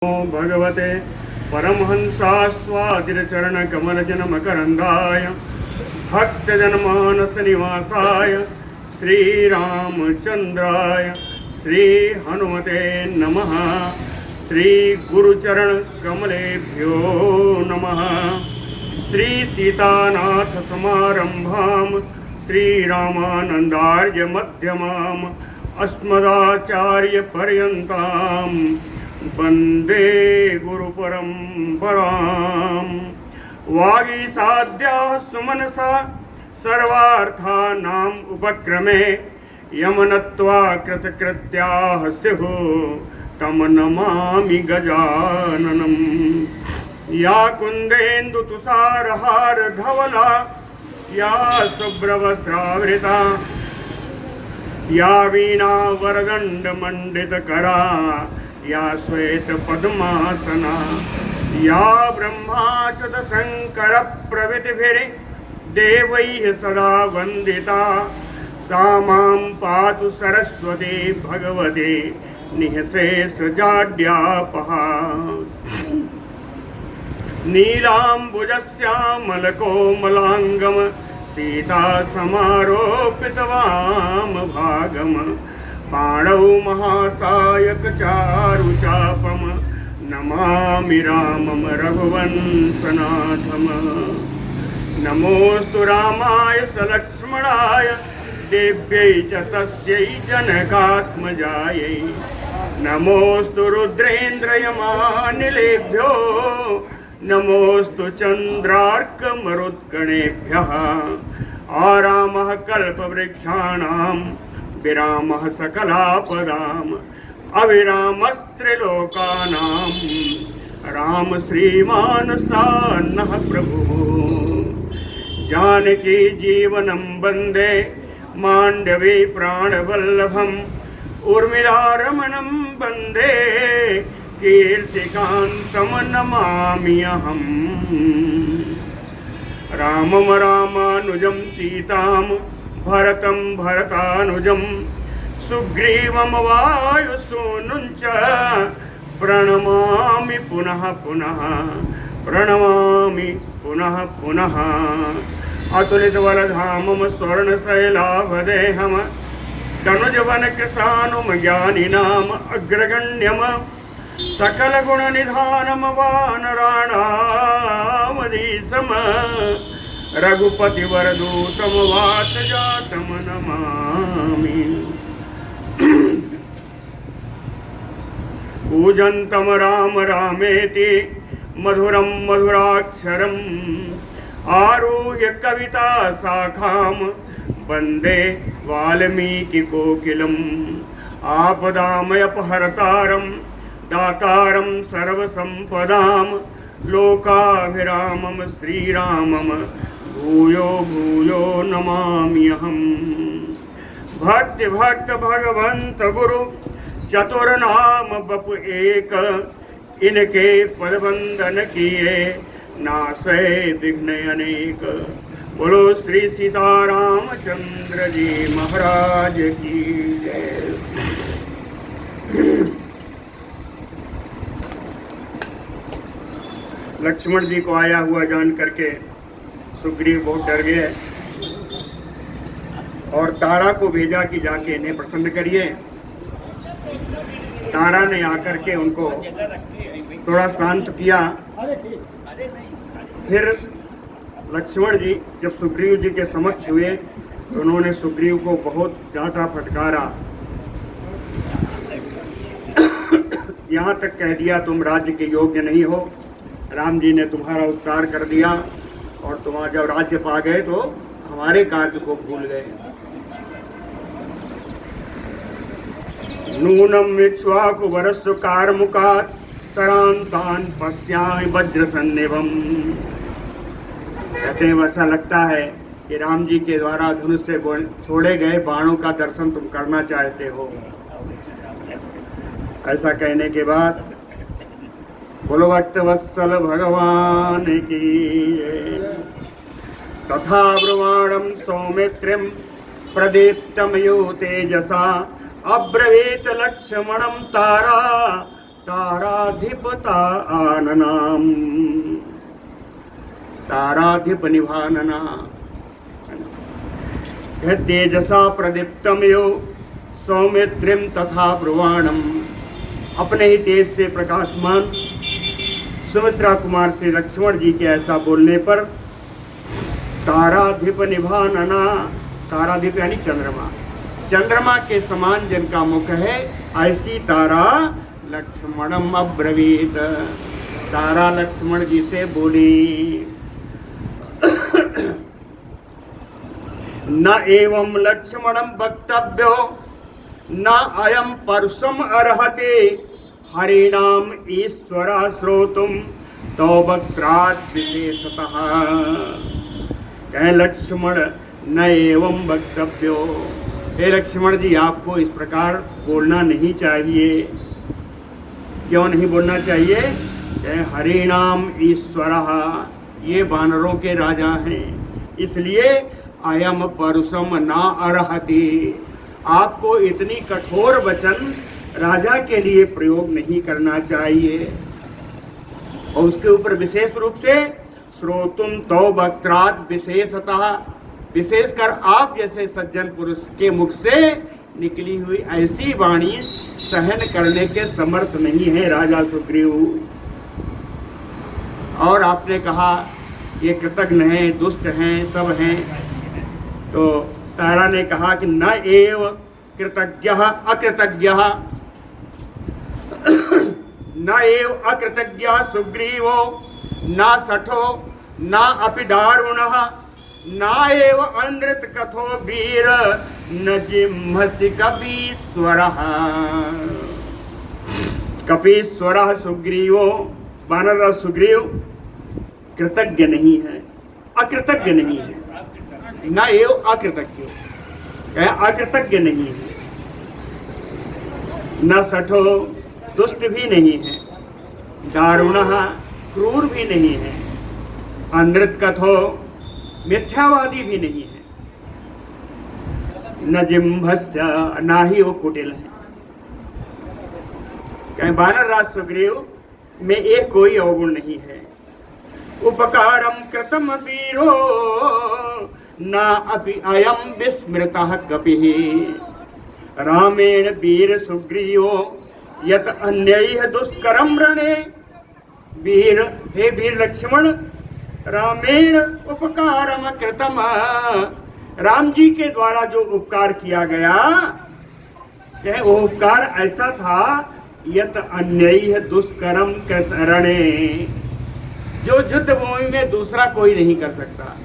भगवते परमहंसास्वादिरचरणकमलजनमकरन्दाय भक्तजनमानसनिवासाय श्रीरामचन्द्राय श्रीहनुमते नमः। श्रीगुरुचरणकमलेभ्यो नमः। श्रीसीतानाथसमारम्भां श्रीरामानन्दार्यमध्यमाम् अस्मदाचार्यपर्यन्तां वन्दे गुरुपरम्पराम्। वागीसाद्याः सुमनसा सर्वार्थानाम् उपक्रमे यमनत्वा कृतकृत्याः स्युः तं नमामि गजाननम्। या कुन्देन्दुतुषारहारधवला या शुभ्रवस्त्रावृता या वीणावरदण्डमण्डितकरा या श्वेतपद्मासना या ब्रह्माच्युतशङ्करप्रभृतिभिर्देवैः सदा वन्दिता सा मां पातु सरस्वती भगवती निःशेषजाड्यापहा। नीलाम्बुजश्यामलकोमलाङ्गं सीता समारोपितवामभागं पाणौ महासायकचारुचापं नमामि रामं रघुवंशनाथम्। नमोऽस्तु रामाय सलक्ष्मणाय देव्यै च तस्यै जनकात्मजायै। नमोऽस्तु रुद्रेन्द्रयमानिलेभ्यो नमोऽस्तु चन्द्रार्कमरुत्कणेभ्यः। आरामः कल्पवृक्षाणां विरामः सकलापदाम् अविरामस्त्रिलोकानां राम श्रीमान् सान्नः प्रभुः। जानकी जीवनं वन्दे माण्डवी प्राणवल्लभम् उर्मिलारमणं वन्दे कीर्तिकान्तं नमामि अहम्। रामं रामानुजं सीतां भरतं भरतानुजं सुग्रीवं वायुसूनुं च प्रणमामि पुनः पुनः प्रणमामि पुनः पुनः। अतुलितवरधामं स्वर्णशैलाभदेहं तनुजवनकृशानुं ज्ञानिनाम् अग्रगण्यम् सकलगुणनिधानं वानराणामधीशम् रघुपतिवरदूतं वातजातं नमामि। कूजन्तं राम रामेति मधुरं मधुराक्षरम् आरुह्य कविता शाखां वन्दे वाल्मीकिकोकिलम्। आपदामयपहर्तारं दातारं सर्वसम्पदां लोकाभिरामं श्रीरामं भूयो भूयो नमामि अहम्। भक्त भक्त भगवंत गुरु चतुर्नाम बपु एक इनके पदबंधन किए नासै विघ्न अनेक। बोलो श्री सीतारामचंद्र जी महाराज की जय। लक्ष्मण जी को आया हुआ जान करके सुग्रीव बहुत डर गए और तारा को भेजा कि जाके इन्हें प्रसन्न करिए। तारा ने आकर के उनको थोड़ा शांत किया। फिर लक्ष्मण जी जब सुग्रीव जी के समक्ष हुए तो उन्होंने सुग्रीव को बहुत डांटा फटकारा। यहाँ तक कह दिया तुम राज्य के योग्य नहीं हो। राम जी ने तुम्हारा उपकार कर दिया और तुम्हारा जब राज्य पा गए तो हमारे कार्य को भूल गए। नूनम इक्ष्वाकु वरस्सु कारमुकात् सरांतान पश्यामि वज्रसन्निभम्। कहते हैं वैसा लगता है कि राम जी के द्वारा धनुष से छोड़े गए बाणों का दर्शन तुम करना चाहते हो। ऐसा कहने के बाद बोलो भक्तवत्सल भगवान की। तथा ब्रुवाणं सौमित्रिं प्रदीप्तमयो तेजसा अब्रवीत लक्ष्मणं तारा ताराधिपता आननाम, ताराधिप निभानना। तेजसा प्रदीप्तम यो सौमित्रिम तथा ब्रुवाणम, अपने ही तेज से प्रकाशमान सुमित्रा कुमार श्री लक्ष्मण जी के ऐसा बोलने पर ताराधिप निभानना, ताराधिप यानी चंद्रमा, चंद्रमा के समान जिनका मुख है ऐसी तारा लक्ष्मणम अब्रवीत, तारा लक्ष्मण जी से बोली। न एवं लक्ष्मणम वक्तव्यो न अयम परसम अर्हते हरिणाम ईश्वरा श्रोतुम तो वक्त्रात् विशेषतः। कहे लक्ष्मण न एवं वक्तव्यो, हे लक्ष्मण जी आपको इस प्रकार बोलना नहीं चाहिए। क्यों नहीं बोलना चाहिए? कहे हरिणाम ईश्वरः, ये वानरों के राजा हैं, इसलिए अयम परुषम ना अर्हति, आपको इतनी कठोर वचन राजा के लिए प्रयोग नहीं करना चाहिए। और उसके ऊपर विशेष रूप से श्रोतुम तो वक्त्रात् विशेषतः, विशेषकर आप जैसे सज्जन पुरुष के मुख से निकली हुई ऐसी वाणी सहन करने के समर्थ नहीं है राजा सुग्रीव। और आपने कहा ये कृतघ्न हैं, दुष्ट हैं, सब हैं, तो तारा ने कहा कि न एव कृतज्ञः अकृतज्ञः, न एव अकृतज्ञः सुग्रीवो न सठो न अपि दारुणः न एव अनृत कथो वीर न जिम्हसि कपीश्वरः। कपीश्वरः सुग्रीवो, वानर सुग्रीव कृतज्ञ नहीं है, अकृतज्ञ नहीं है, न एव अकृतज्ञ, अकृतज्ञ नहीं है, न सठो दुष्ट भी नहीं है, दारुणः क्रूर भी नहीं है, अनृत कथो मिथ्यावादी भी नहीं है, न जिम्भस्य ना ही वो कुटिल है। कहीं वानर राज सुग्रीव में एक कोई अवगुण नहीं है। उपकारम कृतम वीरो न अपि अयम विस्मृतः कपिः, रामेण वीर सुग्रीवो यत अन्यैः दुष्करम रणे। वीर, हे वीर लक्ष्मण, रामेण उपकारम कृतम, राम जी के द्वारा जो उपकार किया गया, वो उपकार ऐसा था यत अन्यैः दुष्करम रणे, जो युद्ध भूमि में दूसरा कोई नहीं कर सकता।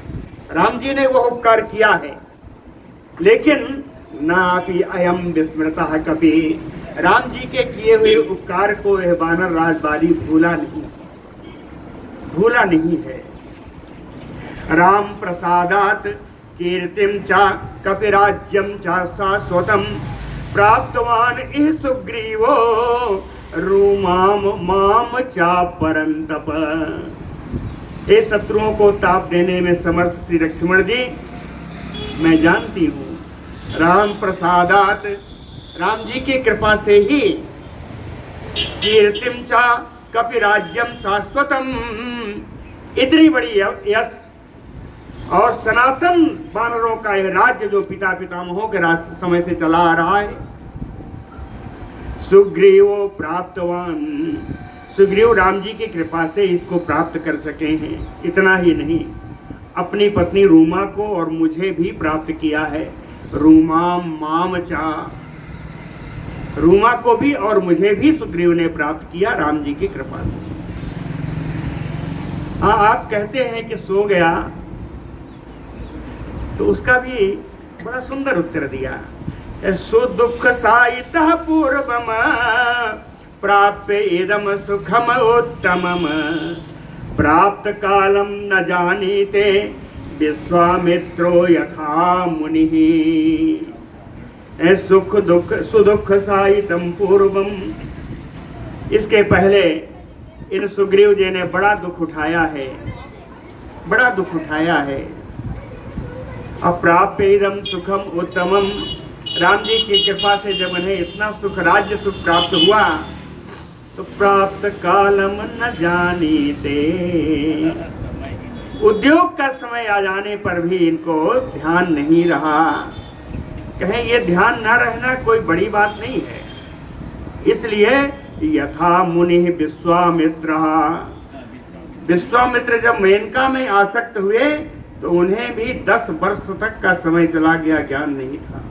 राम जी ने वो उपकार किया है, लेकिन नापि अयम विस्मृतः कपि, राम जी के किए हुए उपकार को यह वानर राजबाली भूला नहीं है। राम प्रसादात कीर्तिम च कपिराज्यम च शाश्वतम प्राप्तवान इह सुग्रीवो रूमाम माम च परंतप। हे शत्रुओं को ताप देने में समर्थ श्री लक्ष्मण जी, मैं जानती हूँ राम प्रसादात, राम जी की कृपा से ही कीर्तिम च कपिराज्यम शाश्वतम, इतनी बड़ी यश और सनातन वानरों का यह राज्य जो पिता पितामहों के समय से चला आ रहा है, सुग्रीवो प्राप्तवान, सुग्रीव राम जी की कृपा से इसको प्राप्त कर सके हैं। इतना ही नहीं, अपनी पत्नी रूमा को और मुझे भी प्राप्त किया है। रूमाम माम चा, रूमा को भी और मुझे भी सुग्रीव ने प्राप्त किया राम जी की कृपा से। हाँ, आप कहते हैं कि सो गया, तो उसका भी बड़ा सुंदर उत्तर दिया। सुदुख सायितः पूर्वम प्राप्य इदम सुखम उत्तमम प्राप्त कालम न जानीते विश्वामित्रो यथा मुनिः। सुख दुख सुदुख सायितम पूर्वम, इसके पहले इन सुग्रीव जी ने बड़ा दुख उठाया है, बड़ा दुख उठाया है। अप्राप्य इदम सुखम उत्तमम, राम जी की कृपा से जब उन्हें इतना सुख, राज्य सुख प्राप्त हुआ, तो प्राप्त कालम न जानीते। उद्योग का समय आ जाने पर भी इनको ध्यान नहीं रहा। कहें ये ध्यान न रहना कोई बड़ी बात नहीं है। इसलिए यथा मुनि विश्वामित्र, विश्वामित्र जब मेनका में आसक्त हुए तो उन्हें भी 10 वर्ष तक का समय चला गया, ज्ञान नहीं था।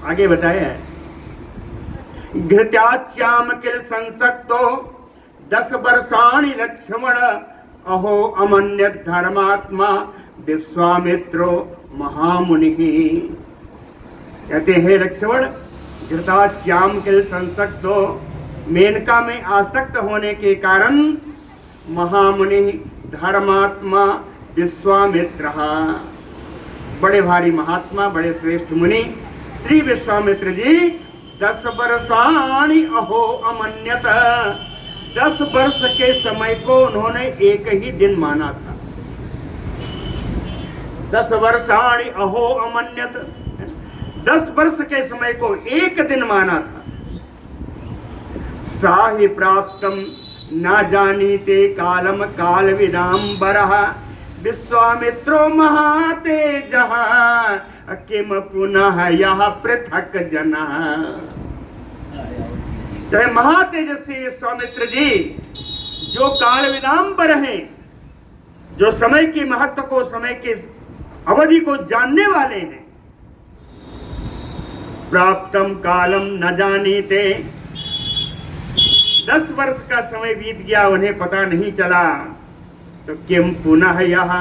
आगे बताया घृत्याच्याम किल संसक्तो 10 वर्षाणि लक्ष्मण अहो अमन्य धर्मात्मा विश्वामित्रो महामुनि। कहते हैं लक्ष्मण, घृताच्याम किल संसक्तो, मेनका में आसक्त होने के कारण महामुनि धर्मात्मा विश्वामित्र, बड़े भारी महात्मा, बड़े श्रेष्ठ मुनि श्री विश्वामित्र जी 10 वर्षाणि अहो अमन्यत, 10 वर्ष के समय को उन्होंने एक ही दिन माना था। 10 वर्षाणि अहो अमन्यत, 10 वर्ष के समय को एक दिन माना था। साहि प्राप्तम न जानीते कालम काल विदाम्बरः विश्वामित्रो महातेजः किम पुनः यह पृथक जना। तो महातेजस्वी विश्वामित्र जी जो काल विदाम्बर हैं, जो समय के महत्व को, समय के अवधि को जानने वाले हैं। प्राप्तम कालम न जानीते, 10 वर्ष का समय बीत गया, उन्हें पता नहीं चला। तो किम पुनः यह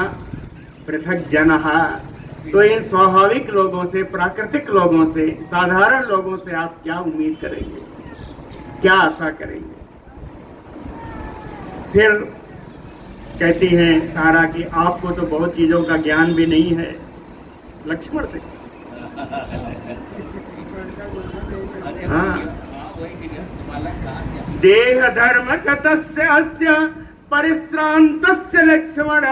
पृथक जनः, तो इन स्वाभाविक लोगों से, प्राकृतिक लोगों से, साधारण लोगों से आप क्या उम्मीद करेंगे, क्या आशा करेंगे? फिर कहती हैं तारा कि आपको तो बहुत चीजों का ज्ञान भी नहीं है। लक्ष्मण से हाँ, देह धर्म गतस्य अस्य परिश्रान्तस्य लक्ष्मण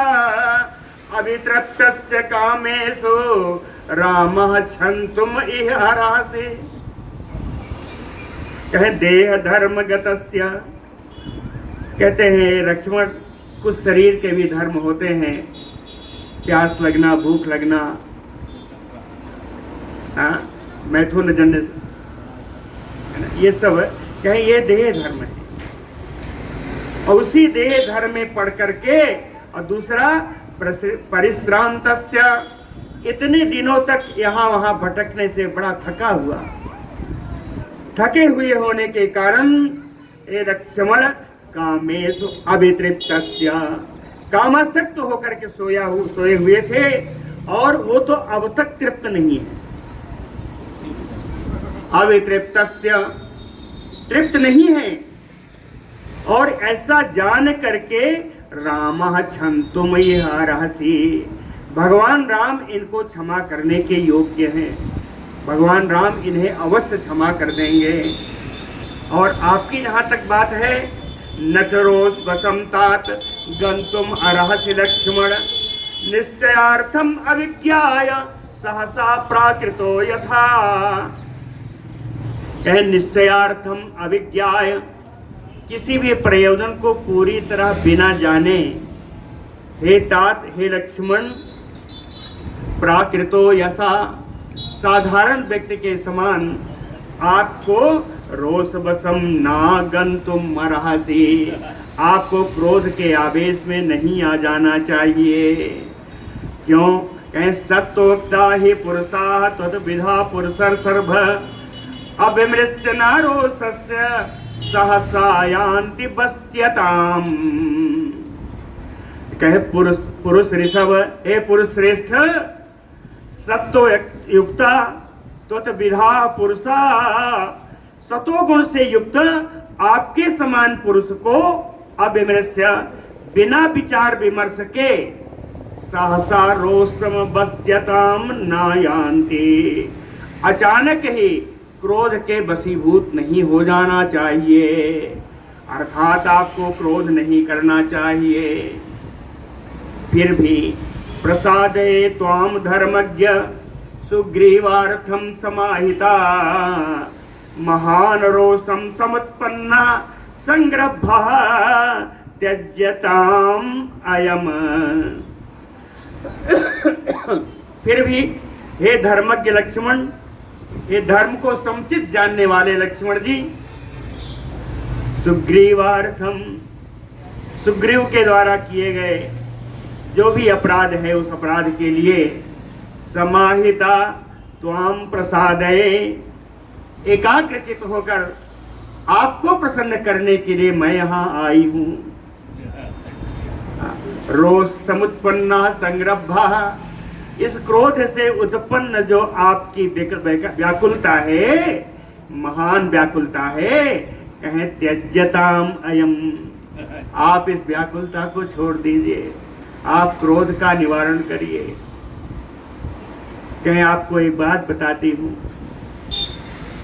अभितृप्तस्य कामेषु रामः क्षन्तुम इह हरासि। कहें देह धर्म गतस्य, कहते हैं लक्ष्मण कुछ शरीर के भी धर्म होते हैं, प्यास लगना, भूख लगना, मैथुन जन्य, ये सब कहें ये देह धर्म है। और उसी देह धर्म में पढ़ करके, और दूसरा परिश्रांतस्य, इतने दिनों तक यहाँ वहाँ भटकने से बड़ा थका हुआ, थके हुए होने के कारण ये लक्ष्मण कामेषु अभितृप्तस्य, कामासक्त होकर के सोए हुए थे, और वो तो अब तक तृप्त नहीं है। अभितृप्तस्य, तृप्त नहीं है। और ऐसा जान करके रामः क्षन्तुम इह अर्हसि, भगवान राम इनको क्षमा करने के योग्य हैं। भगवान राम इन्हें अवश्य क्षमा कर देंगे। और आपकी जहाँ तक बात है, नचरोस वसंतात गंतुम अर्हसि लक्ष्मण निश्चयार्थम अविज्ञाय सहसा प्राकृतो यथा। कह निश्चयार्थम अविज्ञाय, किसी भी प्रयोजन को पूरी तरह बिना जाने, हे तात, हे लक्ष्मण, प्राकृतो यसा, साधारण व्यक्ति के समान आपको रोषवशम ना गंतुम अर्हसि, आपको क्रोध के आवेश में नहीं आ जाना चाहिए। क्यों? कहें सत्वोक्ता ही पुरुषा तद विधा पुरुषर सर्व अभिमृश्य नारोषस्य सहसायांति बस्यताम। कहे पुरुष ऋषभ, हे पुरुष श्रेष्ठ, सत्व युक्ता त्वत विधा पुरुषा, सतोगुण से युक्त आपके समान पुरुष को अभिमृश्य, बिना विचार विमर्श के, सहसा रोषम बस्यताम नायांति, अचानक ही क्रोध के वशीभूत नहीं हो जाना चाहिए। अर्थात आपको क्रोध नहीं करना चाहिए। फिर भी प्रसादे त्वाम धर्मज्ञ सुग्रीवार्थम समाहिता महान रोषम समुत्पन्ना संग्रभः त्यज्यताम अयम। फिर भी हे धर्मज्ञ लक्ष्मण, हे धर्म को समुचित जानने वाले लक्ष्मण जी, सुग्रीवार्थम, सुग्रीव के द्वारा किए गए जो भी अपराध है उस अपराध के लिए समाहिता त्वाम प्रसादये, एकाग्रचित होकर आपको प्रसन्न करने के लिए मैं यहाँ आई हूँ। रोष समुत्पन्ना संग्रभा, इस क्रोध से उत्पन्न जो आपकी व्याकुलता है, महान व्याकुलता है, कहें त्यज्यताम अयम, आप इस व्याकुलता को छोड़ दीजिए, आप क्रोध का निवारण करिए। कहें आपको एक बात बताती हूँ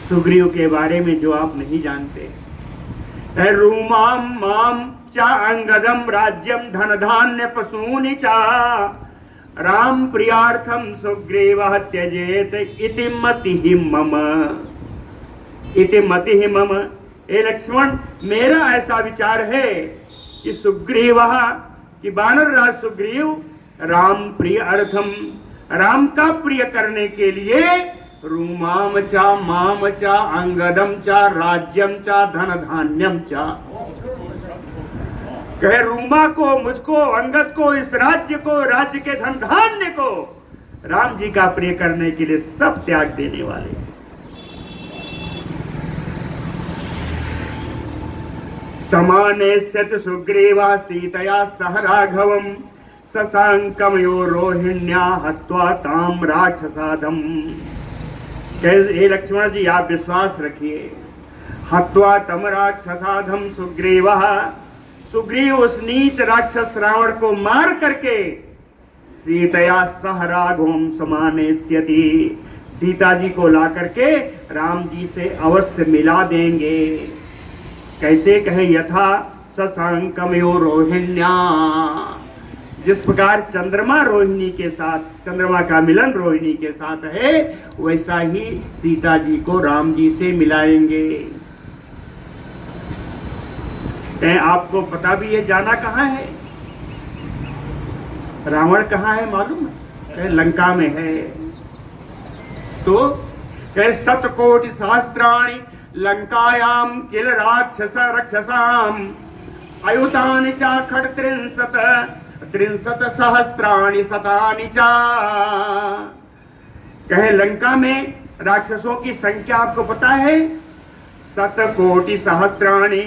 सुग्रीव के बारे में जो आप नहीं जानते। रूमाम माम चा अंगदम राज्यम धन धान्य पशूनि चा राम प्रियार्थम सुग्रीवः त्यजेत इति मतिहि मम, इति मतिहि मम। ए लक्ष्मण, मेरा ऐसा विचार है कि सुग्रीवः, कि वानर राज सुग्रीव राम प्रिय अर्थम, राम का प्रिय करने के लिए रूमाम चा माम चा अंगदम चा राज्यम चा धन धान्यम चा, कहे रूमा को, मुझको, अंगद को, इस राज्य को, राज्य के धन धान्य को राम जी का प्रिय करने के लिए सब त्याग देने वाले। समाने सत सुग्रीवा सीतया सह राघवम ससांकमयो रोहिण्या हत्वा ताम राक्षसाधम। हे लक्ष्मण जी, आप विश्वास रखिए, हत्वा तम राक्षसाधम सुग्रीवः, सुग्रीव उस नीच राक्षस रावण को मार करके सीतया सह राघवम समानेष्यति, सीता जी को ला करके राम जी से अवश्य मिला देंगे। कैसे? कहे यथा ससांकमयो रोहिण्या, जिस प्रकार चंद्रमा रोहिणी के साथ, चंद्रमा का मिलन रोहिणी के साथ है, वैसा ही सीता जी को राम जी से मिलाएंगे। कहें आपको पता भी है जाना कहाँ है? रावण कहाँ है मालूम है? कहें लंका में है। तो कहें सतकोटि सहस्त्राणि लंकायाम किल राक्षस रक्षसाम अयुतानि चा त्रिंशत सहस्त्राणि शतानि चा। कहे लंका में राक्षसों की संख्या आपको पता है? शतकोटि सहस्त्राणि।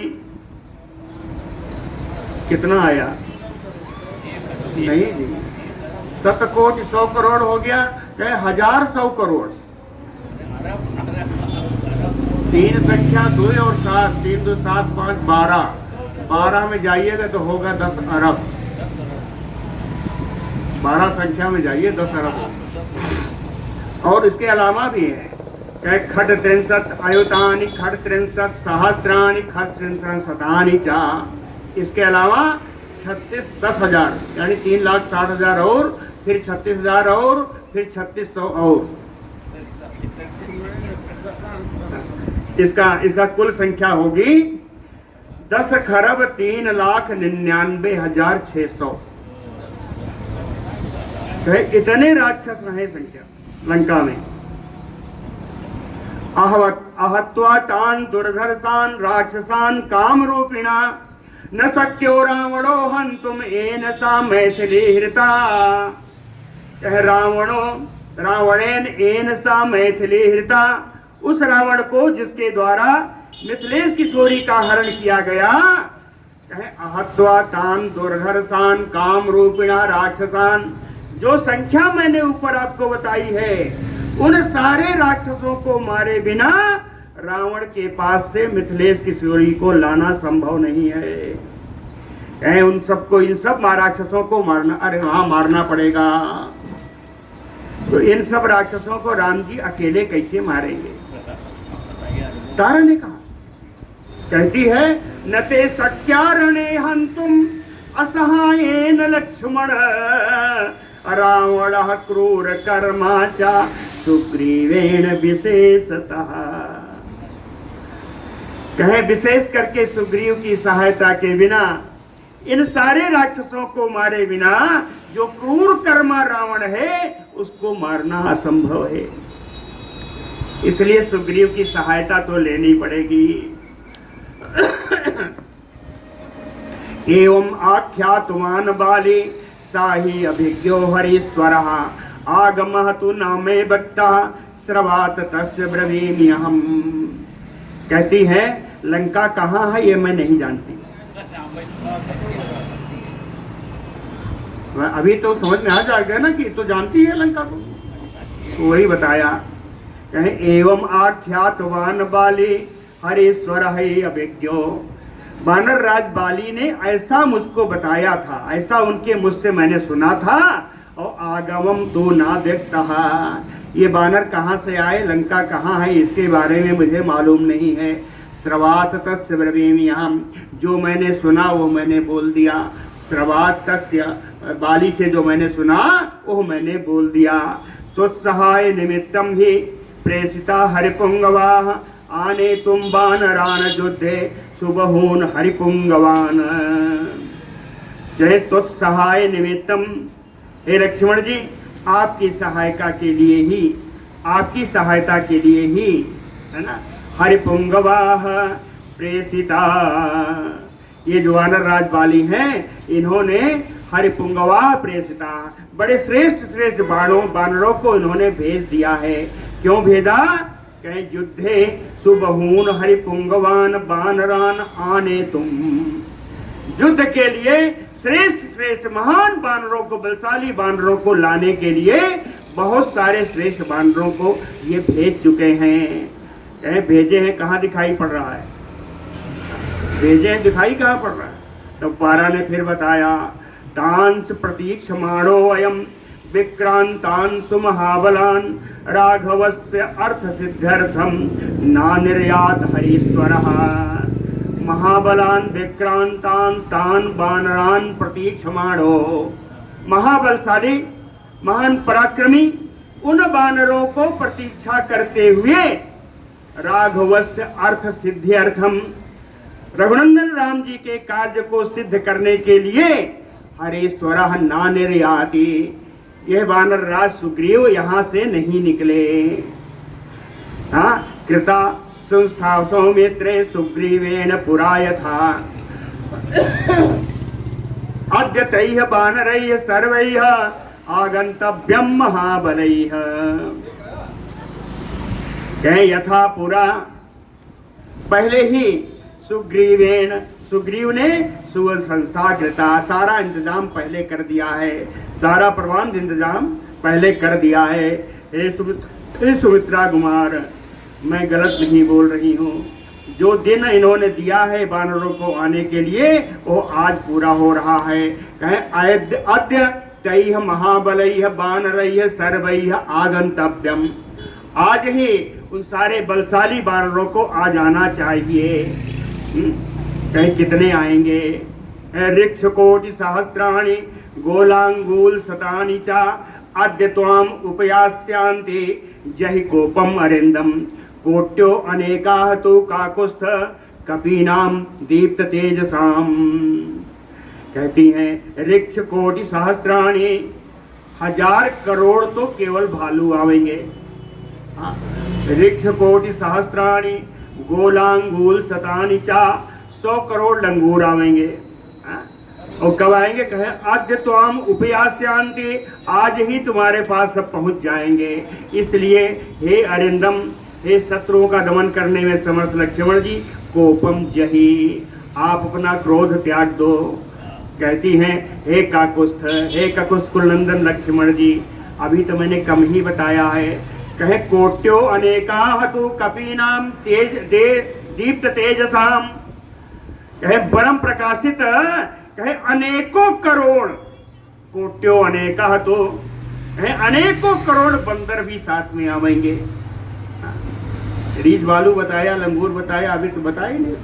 कितना आया? नहीं जी, शतकोटि 100 करोड़ हो गया। कहे 1000 करोड़। 3 संख्या 2 और 7, 3 2 7 5 12, 12 में जाइएगा तो होगा 10 अरब। 12 संख्या में जाइए 10 अरब। और इसके अलावा भी है, कहे खट 63 आयुतानि खट 63 सहस्त्राणि खट 63 शतानि चा। इसके अलावा 36 10,000 यानी 3,60,000 और फिर 36,000 और फिर 3600 और। इसका कुल संख्या होगी 10,03,99,600। तो इतने राक्षस रहे संख्या लंका में। आहत्वा तान दुर्धर्षान राक्षसान काम रूपिणा न शक्यो रावणो हन्तुम येन सा मैथिली हृता। रावणेन येन सा मैथिली हृता, उस रावण को जिसके द्वारा मिथिलेश किशोरी का हरण किया गया। कहे आहत्वा तान दुर्धर्षान काम रूपिणा राक्षसान, जो संख्या मैंने ऊपर आपको बताई है, उन सारे राक्षसों को मारे बिना रावण के पास से मिथिलेश किशोरी को लाना संभव नहीं है। उन सबको, इन सब राक्षसों को मारना, अरे हाँ मारना पड़ेगा। तो इन सब राक्षसों को राम जी अकेले कैसे मारेंगे? तारा ने कहा, कहती है नते शक्यारणे हन्तुम असहायेन लक्ष्मण रावणः क्रूर कर्मा च सुग्रीवेण विशेषतः। कहे विशेष करके सुग्रीव की सहायता के बिना इन सारे राक्षसों को मारे बिना जो क्रूर कर्मा रावण है उसको मारना असंभव है। इसलिए सुग्रीव की सहायता तो लेनी पड़ेगी। एवं आख्यातवान बाले साही अभिज्ञो हरीश्वरः आगमः तु नामे भक्ता श्रवात तस्य ब्रवीमि अहम्। कहती है लंका कहाँ है ये मैं नहीं जानती। अभी तो समझ में आ जाएगा ना कि तो जानती है लंका को, तो वही बताया। कहे एवं आख्यातवान बाली हरीश्वर है अभिज्ञो। वानर राज बाली ने ऐसा मुझको बताया था, ऐसा उनके मुझसे मैंने सुना था। और आगमम तो ना देखता, ये वानर कहाँ से आए, लंका कहाँ है, इसके बारे में मुझे मालूम नहीं है। श्रवात तस्य ब्रवीमि अहम्, जो मैंने सुना वो मैंने बोल दिया। श्रवात तस्य, बाली से जो मैंने सुना वो मैंने बोल दिया। तुत्सहाय निमित्तम ही प्रेषिता हरिपुंगवाः आने तुम वानरान युद्धे सुबहून हरिपुंगवान। जय तुत्सहाय निमित्तम, हे लक्ष्मण जी आपकी सहायता के लिए ही, आपकी सहायता के लिए ही है ना, हरिपुंगवाः प्रेषिता। ये जो वानर राज बाली हैं इन्होंने हरिपुंगवाः प्रेषिता, बड़े श्रेष्ठ श्रेष्ठ वानरों को इन्होंने भेज दिया है। क्यों भेजा? कहे युद्धे सुबहून हरिपुंगवान वानरान आने तुम, युद्ध के लिए श्रेष्ठ श्रेष्ठ महान वानरों को, बलशाली वानरों को लाने के लिए बहुत सारे श्रेष्ठ वानरों को ये भेज चुके हैं। कहे भेजे हैं, कहाँ दिखाई पड़ रहा है? भेजे हैं, दिखाई कहाँ पड़ रहा है? तो पारा ने फिर बताया तांस प्रतीक्षमाणो अयम विक्रांतांसु महाबलान राघवस्य अर्थ सिद्ध्यर्थम ना निर्यात हरीश्वरः। महाबलान विक्रांतान तान वानरान प्रतीक्षमाणो, महाबलशाली महान पराक्रमी उन वानरों को प्रतीक्षा करते हुए राघवस्य अर्थ सिद्ध्यर्थम, रघुनंदन राम जी के कार्य को सिद्ध करने के लिए हरीश्वरः ना निर्याति, यह वानर राज सुग्रीव यहाँ से नहीं निकले। हाँ, कृता संस्था सौमित्रे सुग्रीवेण पुरा यथा अद्यतैः वानरैः सर्वैः आगंतव्यम महाबलैः। कहे यथा पुरा, पहले ही सुग्रीवेण, सुग्रीव ने सुसंस्था कृता, सारा इंतजाम पहले कर दिया है, सारा प्रबंध इंतजाम पहले कर दिया है। हे सुमित्रा कुमार, मैं गलत नहीं बोल रही हूँ। जो दिन इन्होंने दिया है वानरों को आने के लिए वो आज पूरा हो रहा है। कहें अद्य तैः महाबलैः वानरैः सर्वैः आगंतव्यम, आज ही उन सारे बलशाली वानरों को आ जाना चाहिए। कहीं कितने आएंगे? ऋक्ष कोटि सहस्राणि गोलांगूल शतानि च अद्य त्वाम उपयास्यांति जहि कोपम अरिंदम कोट्यो अनेकाः तु काकुस्थ कपीनाम दीप्त तेजसाम। कहती हैं ऋक्ष कोटि सहस्राणि, 1000 करोड़ तो केवल भालू आवेंगे। ऋक्ष कोटि सहस्राणि गोलांगूल शतानि च, 100 करोड़ लंगूर आवेंगे। और कब आएंगे? कहे अद्य त्वाम उपयास्यांति, आज ही तुम्हारे पास सब पहुंच जाएंगे। इसलिए हे अरिंदम, हे शत्रुओं का दमन करने में समर्थ लक्ष्मण जी, कोपम जही, आप अपना क्रोध त्याग दो। कहती हैं हे काकुस्थ, हे ककुस्थ कुलनंदन लक्ष्मण जी, अभी तो मैंने कम ही बताया है। कहे कोट्यो अनेकाः तु कपीनाम तेज दीप्त तेजसाम, कहे परम प्रकाशित, कहे अनेकों करोड़, कोट्यो अनेकाः तो कहे अनेकों करोड़ बंदर भी साथ में आवेंगे। रीछ भालू बताया, लंगूर बताया, अभी तो बताए नहीं।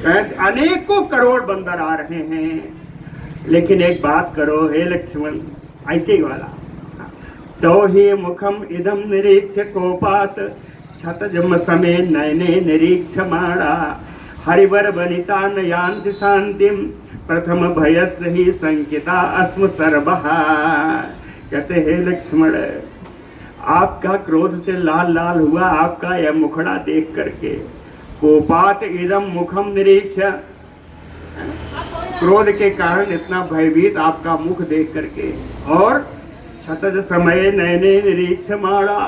कहे अनेकों करोड़ बंदर आ रहे हैं। लेकिन एक बात करो हे लक्ष्मण, ऐसे ही वाला, तो ही मुखम इदम निरीक्ष कोपात शतजम समय नयने निरीक्षमाणा हरिवर वनिता न यान्ति शांतिम प्रथम भयस ही संकिता अस्म सर्वः। कहते हैं लक्ष्मण, आपका क्रोध से लाल लाल हुआ आपका यह मुखड़ा देख करके, कोपात इदम मुखम निरीक्ष, क्रोध के कारण इतना भयभीत आपका मुख देख करके, और क्षतज समय नयने निरीक्षमाणा,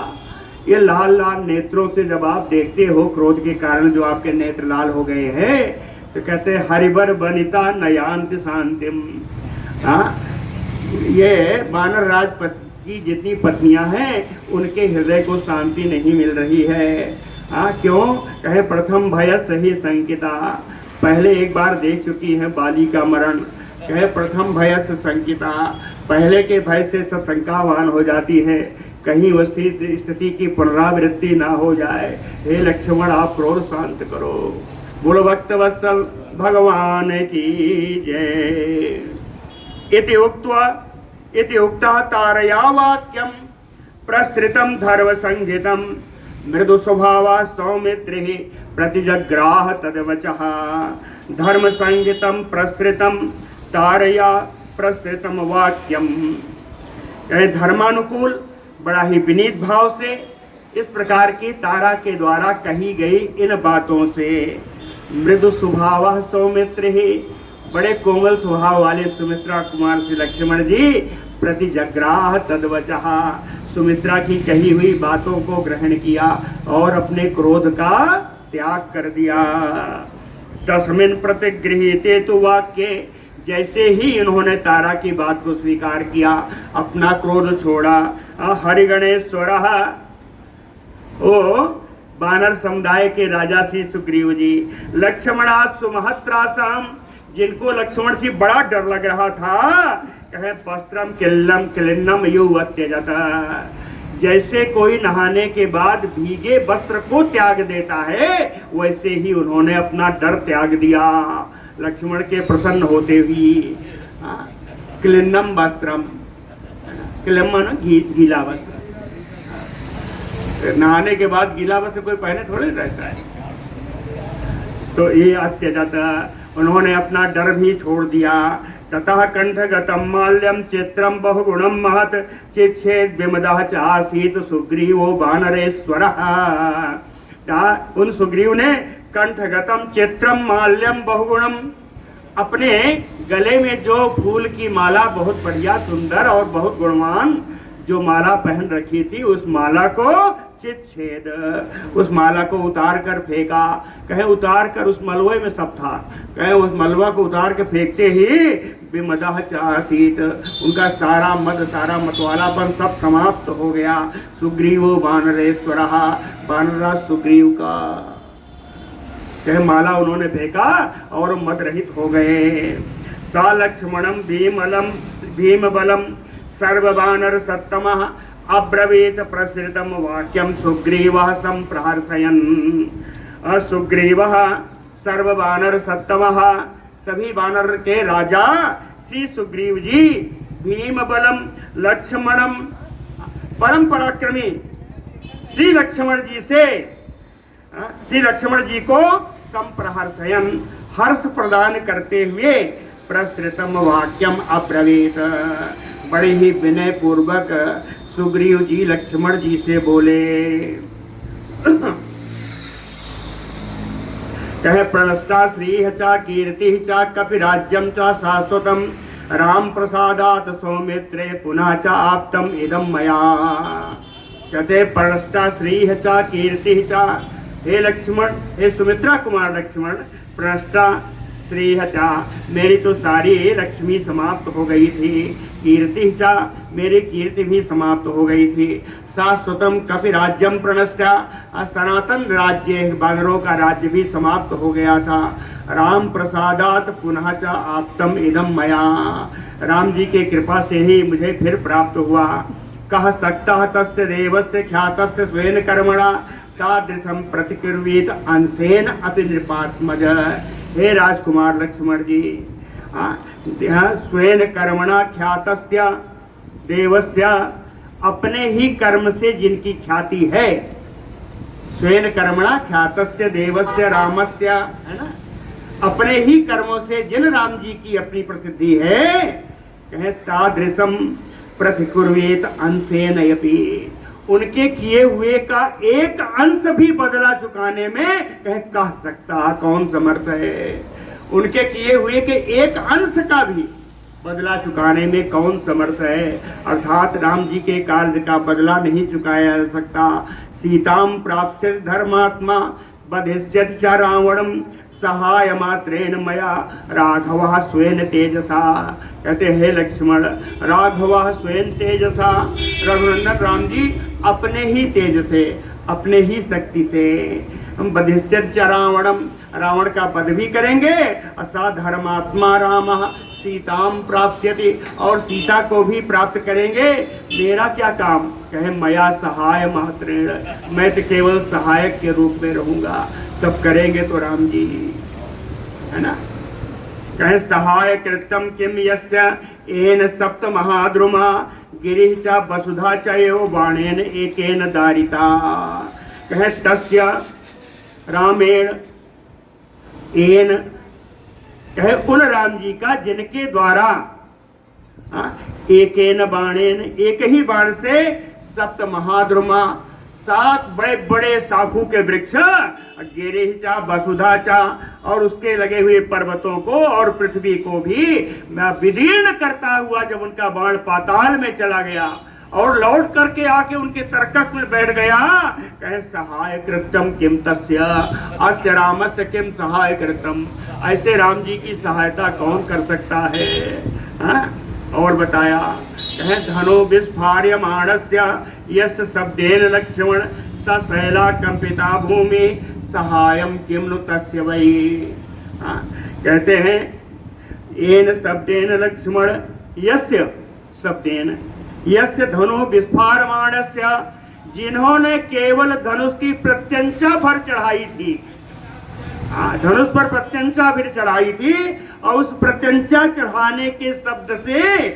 ये लाल लाल नेत्रों से जब आप देखते हो, क्रोध के कारण जो आपके नेत्र लाल हो गए हैं, तो कहते हैं हरिबर वनिता नयांत शांतिम। ये वानर राज की जितनी पत्नियां हैं उनके हृदय को शांति नहीं मिल रही है। क्यों? कहे प्रथम भय सही संकिता, पहले एक बार देख चुकी है बाली का मरण। कहे प्रथम भय से संकिता, पहले के भय से सब शंकावान हो जाती है, कहीं वह स्थिति की पुनरावृत्ति ना हो जाए। हे लक्ष्मण, आप क्रोध शांत करो। बोलो भक्त वत्सल भगवान की जय। इति उक्ता तारया वाक्यम प्रसृतम धर्म संहितम मृदु स्वभावा सौमित्रिः प्रतिजग्राह तदवचः। धर्म संहितम प्रसृतम तारया प्रसृतम वाक्यम, धर्मानुकूल बड़ा ही विनीत भाव से इस प्रकार की तारा के द्वारा कही गई इन बातों से मृदु स्वभाव सौमित्र ही, बड़े कोमल स्वभाव वाले सुमित्रा कुमार श्री लक्ष्मण जी प्रतिजग्राह तद्वचः, सुमित्रा की कही हुई बातों को ग्रहण किया और अपने क्रोध का त्याग कर दिया। तस्मिन् प्रतिगृहीते तु वाक्ये, जैसे ही इन्होंने तारा की बात को स्वीकार किया, अपना क्रोध छोड़ा, हरिगणेश्वर, ओ वानर समुदाय के राजा श्री सुग्रीव जी, लक्ष्मणात् सुमहत्रासम, जिनको लक्ष्मण से बड़ा डर लग रहा था, कहे वस्त्रम किल्लम किलिन्नम युवत्यजत, जैसे कोई नहाने के बाद भीगे वस्त्र को त्याग देता है, वैसे ही उन्होंने अपना डर त्याग दिया लक्ष्मण के प्रसन्न होते हुए। क्लिन्नम वस्त्रम, क्लिन्नम गीला वस्त्र, नहाने के बाद गीला वस्त्र कोई पहने थोड़े रहता है। तो ये अत्यजत, उन्होंने अपना डर भी छोड़ दिया। ततः कंठगतम माल्यम चित्रम बहुगुणम महत चिच्छेद विमदः चासीत सुग्रीवो वानरेश्वरः। उन सुग्रीव ने कंठगतम चित्रम माल्यम बहुगुणम, अपने गले में जो फूल की माला बहुत बढ़िया सुंदर और बहुत गुणवान जो माला पहन रखी थी, उस माला को चिच्छेद, उस माला को उतार कर फेंका। कहे उतार कर, उस मलबे में सब था, कहे उस मलबा को उतार के फेंकते ही विमदः चासीत, उनका सारा मतवालापन सब समाप्त हो गया। सुग्रीवो वानरेश्वर, वानरा सुग्रीव का, कहे माला उन्होंने फेंका और मद रहित हो गए। सा लक्ष्मणम भीम बलम सर्ववानर सत्तमः अब्रवीत प्रसृतम वाक्यम सुग्रीवः संप्रहर्षयन्। सुग्रीवः सर्ववानर सत्तमः, सभी वानर के राजा श्री सुग्रीव जी भीम बलम लक्ष्मणम, परम पराक्रमी श्री लक्ष्मण जी से, श्री लक्ष्मण जी को संप्रहर्षयन्, हर्ष प्रदान करते हुए प्रसृतम वाक्यम अब्रवीत, बड़े ही विनय पूर्वक सुग्रीव जी लक्ष्मण जी से बोले। कहे प्रणष्टा श्रीः च कीर्तिः च कपिराज्यं च शाश्वतं राम प्रसादात् सौमित्रे पुनः च आप्तम इदं मया। कहते प्रणष्टा श्रीः च कीर्तिः च, हे लक्ष्मण, हे सुमित्रा कुमार लक्ष्मण, प्रणष्टा श्रीः च, मेरी तो सारी लक्ष्मी समाप्त हो गई थी, कीर्ति च, मेरी कीर्ति भी समाप्त हो गई थी, शाश्वतम कपि राज्यम प्रणष्टा, सनातन राज्य वानरों का राज्य भी समाप्त हो गया था। राम प्रसादात पुनः च आप्तम इदम मया, राम जी के कृपा से ही मुझे फिर प्राप्त हुआ। कह सकता तस्य देवस्य ख्यातस्य स्वेन कर्मणा तादृशम प्रतिकुर्वीत अंशेन अपि नृपात्मज। हे राजकुमार लक्ष्मण जी, स्वेन कर्मणा ख्यातस्य देवस्य अपने ही कर्म से जिनकी ख्याति है, स्वेन कर्मणा ख्यातस्य देवस्य रामस्य, है ना, अपने ही कर्मों से जिन राम जी की अपनी प्रसिद्धि है, कहे तादृशम प्रतिकुर्वेत अंशेन यपि, उनके किए हुए का एक अंश भी बदला चुकाने में कह सकता कौन समर्थ है। उनके किए हुए के एक अंश का भी बदला चुकाने में कौन समर्थ है। अर्थात राम जी के कार्य का बदला नहीं चुकाया जा सकता। सीताम प्राप्स्य धर्मात्मा बधिष्यति च रावणम सहाय मात्रेण मया राघव स्वेन तेजसा। कहते हे लक्ष्मण, राघव स्वेन तेजसा, रघुनंदन राम जी अपने ही तेज से, अपने ही शक्ति से हम बधिष्यति च रावणम, रावण का वध भी करेंगे। असा धर्मात्मा राम सीताम प्राप्स्यति, और सीता को भी प्राप्त करेंगे। मेरा क्या काम, कहे मया सहाय मात्रेण, मैं तो केवल सहायक के रूप में रहूंगा, सब करेंगे तो राम जी, है ना। कहे सहाय कृतम किम यस्य एन सप्त महाद्रुमा गिरिः च वसुधा च एव बाणेन एकेन दारिता। कहे तस्य रामेण एन, कहे उन राम जी का जिनके द्वारा एकेन बाणेन, एक ही बाण से सप्त महाद्रुमा, 7 बड़े बड़े साखू के वृक्ष, गिरिः च वसुधा च, और उसके लगे हुए पर्वतों को और पृथ्वी को भी मैं विदीर्ण करता हुआ जब उनका बाण पाताल में चला गया और लौट करके आके उनके तरकस में बैठ गया, कहे सहाय कृतम किम तस्य अस्य रामस्य किम सहाय कृतम, ऐसे राम जी की सहायता कौन कर सकता है, हा? और बताया, कहे धनो विस्फार्य माणस्य यस्त शब्देन लक्ष्मण स शैला कंपिता भूमि सहायम किम नु तस्य वै। कहते हैं एन शब्देन लक्ष्मण यस्य शब्देन, यस्य धनु विस्फारमाणस्य, जिन्होंने केवल धनुष की प्रत्यंचा भर चढ़ाई थी, धनुष पर प्रत्यंचा भी चढ़ाई थी, और उस प्रत्यंचा चढ़ाने के शब्द से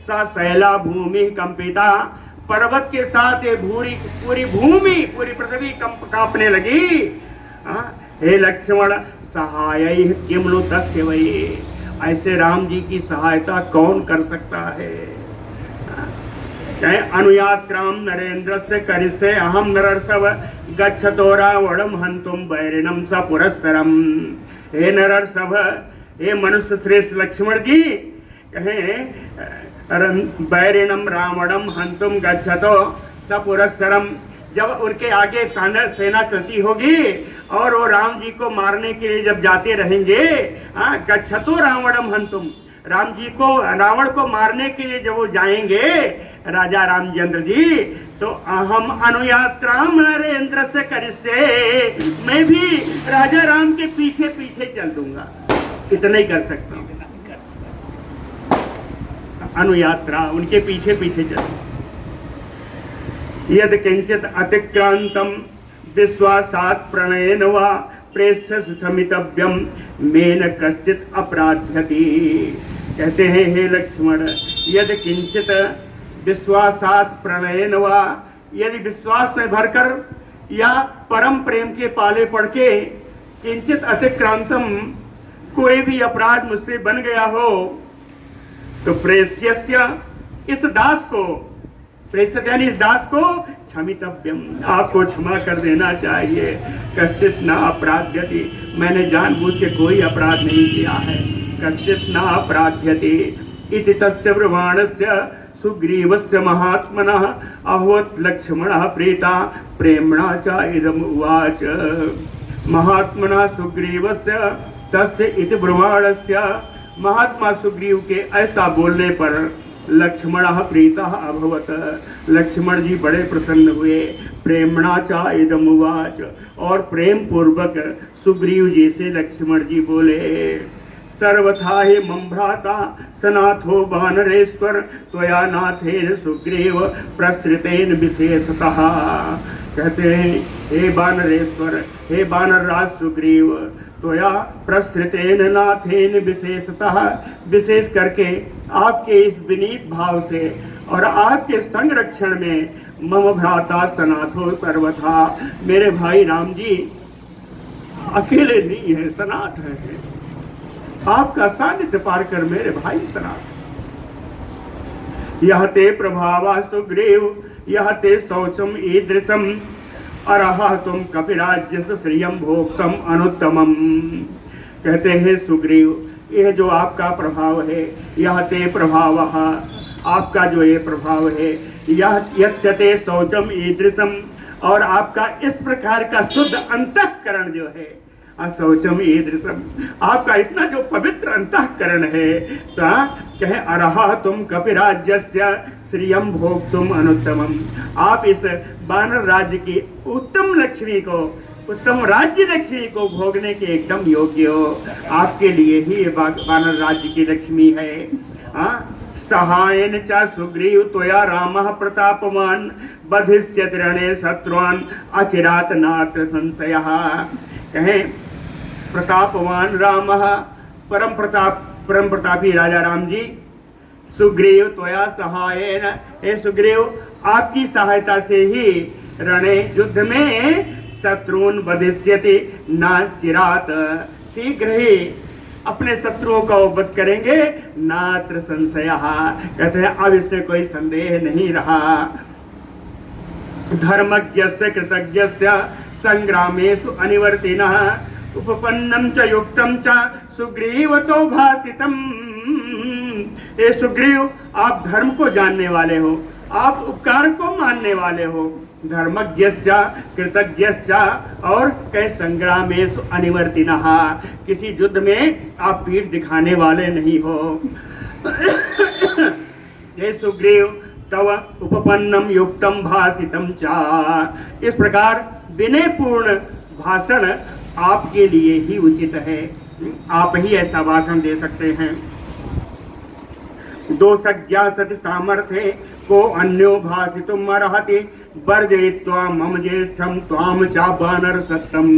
शैला भूमि कंपिता, पर्वत के साथ ये पूरी भूमि, पूरी पृथ्वी कांपने लगी। हे लक्ष्मण सहाय किम नु तस्य वै, ऐसे राम जी की सहायता कौन कर सकता है। अनुयात्राम नरेंद्र से करिष्ये अहम नरर्षभ गच्छतो रावणम हंतुम बैरिणम स पुरस्सरम। हे नरर्षभ, हे मनुष्य श्रेष्ठ लक्ष्मण जी, कहे बैरिणम रावणम हंतुम गच्छतो स पुरस्सरम, जब उनके आगे सेना चलती होगी और वो राम जी को मारने के लिए जब जाते रहेंगे, गच्छतो रावणम हंतुम, राम जी को, रावण को मारने के लिए जब वो जाएंगे राजा रामचंद्र जी, तो हम अनुयात्राम नरेंद्र से करिष्ये, मैं भी राजा राम के पीछे पीछे चल दूंगा, इतना ही कर सकता हूँ। अनुयात्रा, उनके पीछे पीछे चल। यद किंचित अतिक्रांतम विश्वासात् प्रणयेन वा प्रेष्य समितव्यम मेन कश्चित अपराध्यति। कहते हैं हे लक्ष्मण, यदि किंचित विश्वासात् प्रणयेन वा, यदि विश्वास में भरकर या परम प्रेम के पाले पड़ के किंचित अतिक्रांतम, कोई भी अपराध मुझसे बन गया हो, तो प्रेष्यस्य, इस दास को, प्रेष्य यानी इस दास को क्षमितव्यम, आपको क्षमा कर देना चाहिए। कश्चित न अपराध्यति, मैंने जानबूझ के कोई अपराध नहीं किया है। कश्चित न अपराध्यति इति तस्य ब्रह्माणस्य सुग्रीवस्य महात्मनः अभवत् लक्ष्मणः प्रीता प्रेम्णा च इदम् उवाच। महात्मना सुग्रीवस्य तस्य इति ब्रह्माणस्य, महात्मा सुग्रीव के ऐसा बोलने पर लक्ष्मण प्रीता अभवत, लक्ष्मण जी बड़े प्रसन्न हुए। प्रेमणा चा इदम उवाच, और प्रेम पूर्वक सुग्रीव जी से लक्ष्मण जी बोले, सर्वथा हे मम भ्राता सनाथो वानरेश्वर त्वया नाथेन सुग्रीव प्रसृतेन विशेषतः। कहते हैं हे वानरेश्वर, हे वानरराज सुग्रीव, त्वया प्रसृतेन नाथेन विशेषतः, विशेष करके आपके इस विनीत भाव से और आपके संरक्षण में मम भ्राता सनाथो सर्वथा, मेरे भाई राम जी अकेले नहीं है, सनाथ है। आपका सानिध्य पार कर मेरे भाई सनाथ। यह ते प्रभावा सुग्रीव यह ते शौचम ईदृशम अरहा तुम कपिराज्य श्रियम भोक्तम अनुत्तमम। कहते हैं सुग्रीव, यह जो आपका प्रभाव है, यह ते प्रभाव, आपका जो ये प्रभाव है, यह यच्छते शौचम ईदृशम, और आपका इस प्रकार का शुद्ध अंतःकरण जो है, अशौचम ईदृशम, आपका इतना जो पवित्र अंतःकरण है, तो कहे अरहा तुम कपिराज्यस्य श्रियम भोक्तुम अनुत्तमम, आप इस वानर राज्य की उत्तम लक्ष्मी को, उत्तम राज्य लक्ष्मी को भोगने के एकदम योग्य हो। आपके लिए ही ये वानर राज्य की लक्ष्मी है। सहायन च सुग्रीव त्वया रामः प्रतापवान बधिष्यति रणे शत्रुवान अचिरात नात्र संशयः। कहें प्रतापवान रामः, परम प्रतापी राजा राम जी, सुग्रीव त्वया सहायन, हे सुग्रीव आपकी सहायता से ही रणे युद्ध में शत्रुन बधिष्यति न चिरात, शीघ्र ही अपने शत्रुओं का वध करेंगे, नात्र संशय, कहते हैं अब इसमें कोई संदेह नहीं रहा। धर्मज्ञस्य कृतज्ञस्य संग्रामेषु अनिवर्तिनः उपपन्नम च युक्तम च सुग्रीवतो भासितम। ये सुग्रीव आप धर्म को जानने वाले हो, आप उपकार को मानने वाले हो। धर्मज्ञस्य कृतज्ञस्य और कई संग्रामेषु अनिवर्तिनः, किसी युद्ध में आप पीठ दिखाने वाले नहीं हो। ये सुग्रीव तव उपपन्नम युक्तम भासितम च, इस प्रकार विनयपूर्ण भाषण आपके लिए ही उचित है, आप ही ऐसा भाषण दे सकते हैं। दोषज्ञा सति सामर्थ्ये को अन्यो भाषितुम अर्हति वर्जयित्वा मम ज्येष्ठम त्वाम चा वानर सत्तम।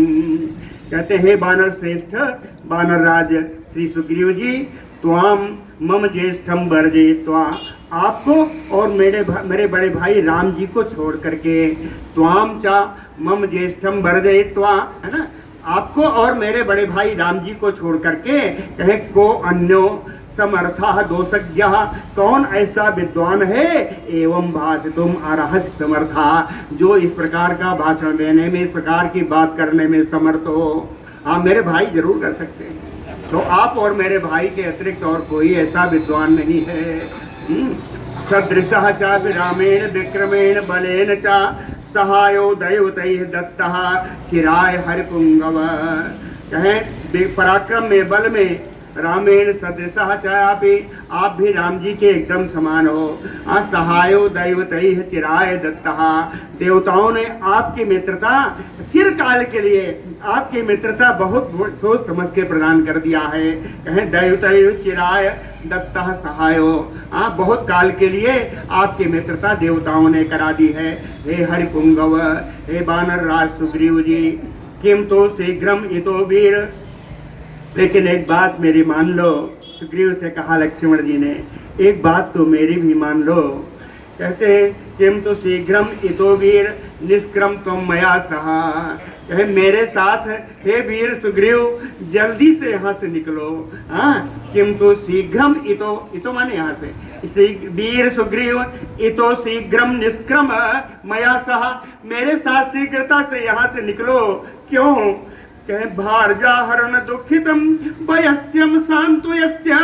कहते हैं वानर श्रेष्ठ वानर राज श्री सुग्रीव जी, त्वाम मम ज्येष्ठम वर्जयित्वा, आपको और मेरे बड़े भाई राम जी को छोड़ करके, त्वाम चा मम ज्येष्ठम वर्जयित्वा, है ना, आपको और मेरे बड़े भाई राम जी को छोड़ करके, कहे को अन्यो समर्था दोषज्ञ, कौन ऐसा विद्वान है एवं भाषितुम अर्हस्य समर्था, जो इस प्रकार का भाषण देने में, इस प्रकार की बात करने में समर्थ हो। हाँ, मेरे भाई जरूर कर सकते हैं, तो आप और मेरे भाई के अतिरिक्त और कोई ऐसा विद्वान नहीं है। सदृशः च रामेण विक्रमेण बलेन च सहायो दैवतैः दत्तः चिराय हरिपुंगव। कहें पराक्रम में, बल में रामेण सदृशः च, आप भी राम जी के एकदम समान हो। सहायो दैवतैः चिराय दत्तः, देवताओं ने आपकी मित्रता चिरकाल के लिए, आपकी मित्रता बहुत सोच समझ के प्रदान कर दिया है। कहें दैवतैः चिराय दत्तः सहायो, बहुत काल के लिए आपकी मित्रता देवताओं ने करा दी है। हे हरिपुंगव, हे वानर राज सुग्रीव जी, किम तो शीघ्रम इतो वीर, लेकिन एक बात मेरी मान लो। सुग्रीव से कहा लक्ष्मण जी ने, एक बात तो मेरी भी मान लो। कहते हैं किम तो शीघ्रम इतो वीर निष्क्रम तुम मया सहा, कहे मेरे साथ हे वीर सुग्रीव जल्दी से यहाँ से निकलो। किम तो शीघ्रम इतो माने यहाँ से, वीर सुग्रीव इतो शीघ्रम निष्क्रम मया सहा, मेरे साथ शीघ्रता से यहाँ से निकलो। क्यों? कहे भारजा हरण दुखितम वयस्यम शांतो यस्य,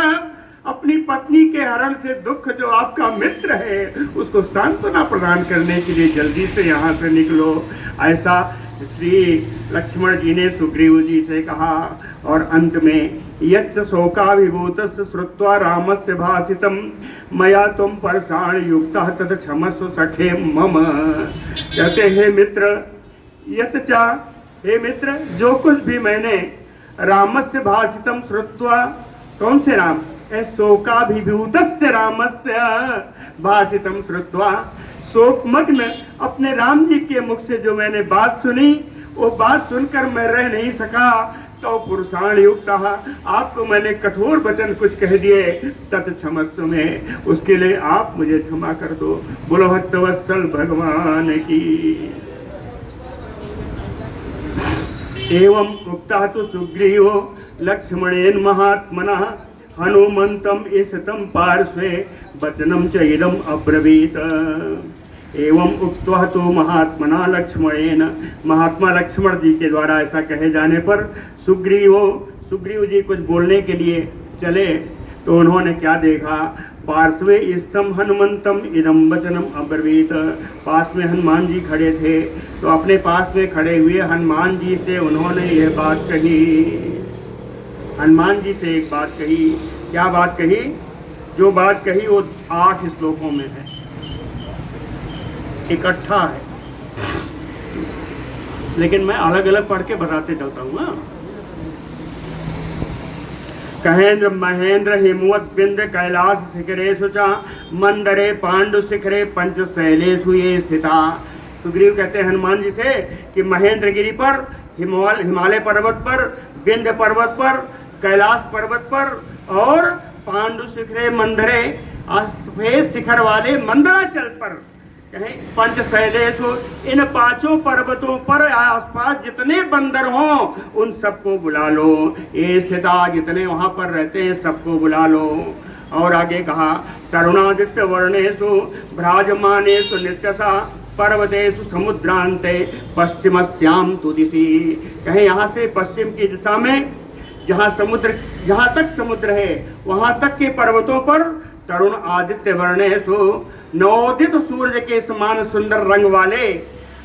अपनी पत्नी के हरण से दुख जो आपका मित्र है उसको सांत्वना प्रदान करने के लिए जल्दी से यहाँ से निकलो। ऐसा श्री लक्ष्मण जी ने सुग्रीव जी से कहा। और अंत में यच्च शोकाभिभूतस्य श्रुत्वा रामस्य भाषितम मया तुम परषाण युक्तः तत् क्षमस्व सखे मम। कहते हैं मित्र, यत् चा, हे मित्र, जो कुछ भी मैंने रामस्य भाषितम श्रुत्वा, कौन से राम? शोकाभिभूतस्य रामस्य भाषितम श्रुत्वा, शोकमग्न अपने राम जी के मुख से जो मैंने बात सुनी, वो बात सुनकर मैं रह नहीं सका। तो पुरुषाण युक्त, आपको मैंने कठोर वचन कुछ कह दिए, तत्क्षमस्व में, उसके लिए आप मुझे क्षमा कर दो। बोलो भक्तवत्सल भगवान की। एवं उक्ता तो सुग्रीवो लक्ष्मणेन महात्मना हनुमंतम ईशतम पार्श्वे वचनम च इदम अब्रवीत। एवं उक्त्वा तो महात्मना लक्ष्मणेन, महात्मा लक्ष्मण जी के द्वारा ऐसा कहे जाने पर सुग्रीव जी कुछ बोलने के लिए चले तो उन्होंने क्या देखा, पार्श्वे स्तम हनुमंतम इदम वचनम अब्रवीत। पास में हनुमान जी खड़े थे तो अपने पास में खड़े हुए हनुमान जी से उन्होंने यह बात कही। हनुमान जी से एक बात कही। क्या बात कही? जो बात कही वो 8 श्लोकों में है, इकट्ठा है, लेकिन मैं अलग अलग पढ़ के बताते चलता हूँ ना। कहेंद्र महेंद्र हिमवत बिंद कैलाश शिखरेषु च मंदरे पांडु शिखरे पंच शैलेषु ये स्थिता। सुग्रीव कहते हैं हनुमान जी से कि महेंद्र गिरी पर, हिमालय पर्वत पर, विंध्य पर्वत पर, कैलाश पर्वत पर और पांडु शिखरे मंदरे, सफेद शिखर वाले मंदराचल पर, कहें पंच शैलेषु, इन 5 पर्वतों पर आसपास जितने बंदर हों उन सबको बुला लो। ये स्थिता, जितने वहां पर रहते हैं सबको बुला लो। और आगे कहा तरुणादित्य वर्णेषु भ्राजमानेषु नित्यसा पर्वतेषु समुद्रांते पश्चिमस्याम तु दिशि। कहें यहाँ से पश्चिम की दिशा में जहाँ तक समुद्र है वहां तक के पर्वतों पर तरुण आदित्य वर्णेषु, नवोदित सूर्य के समान सुंदर रंग वाले,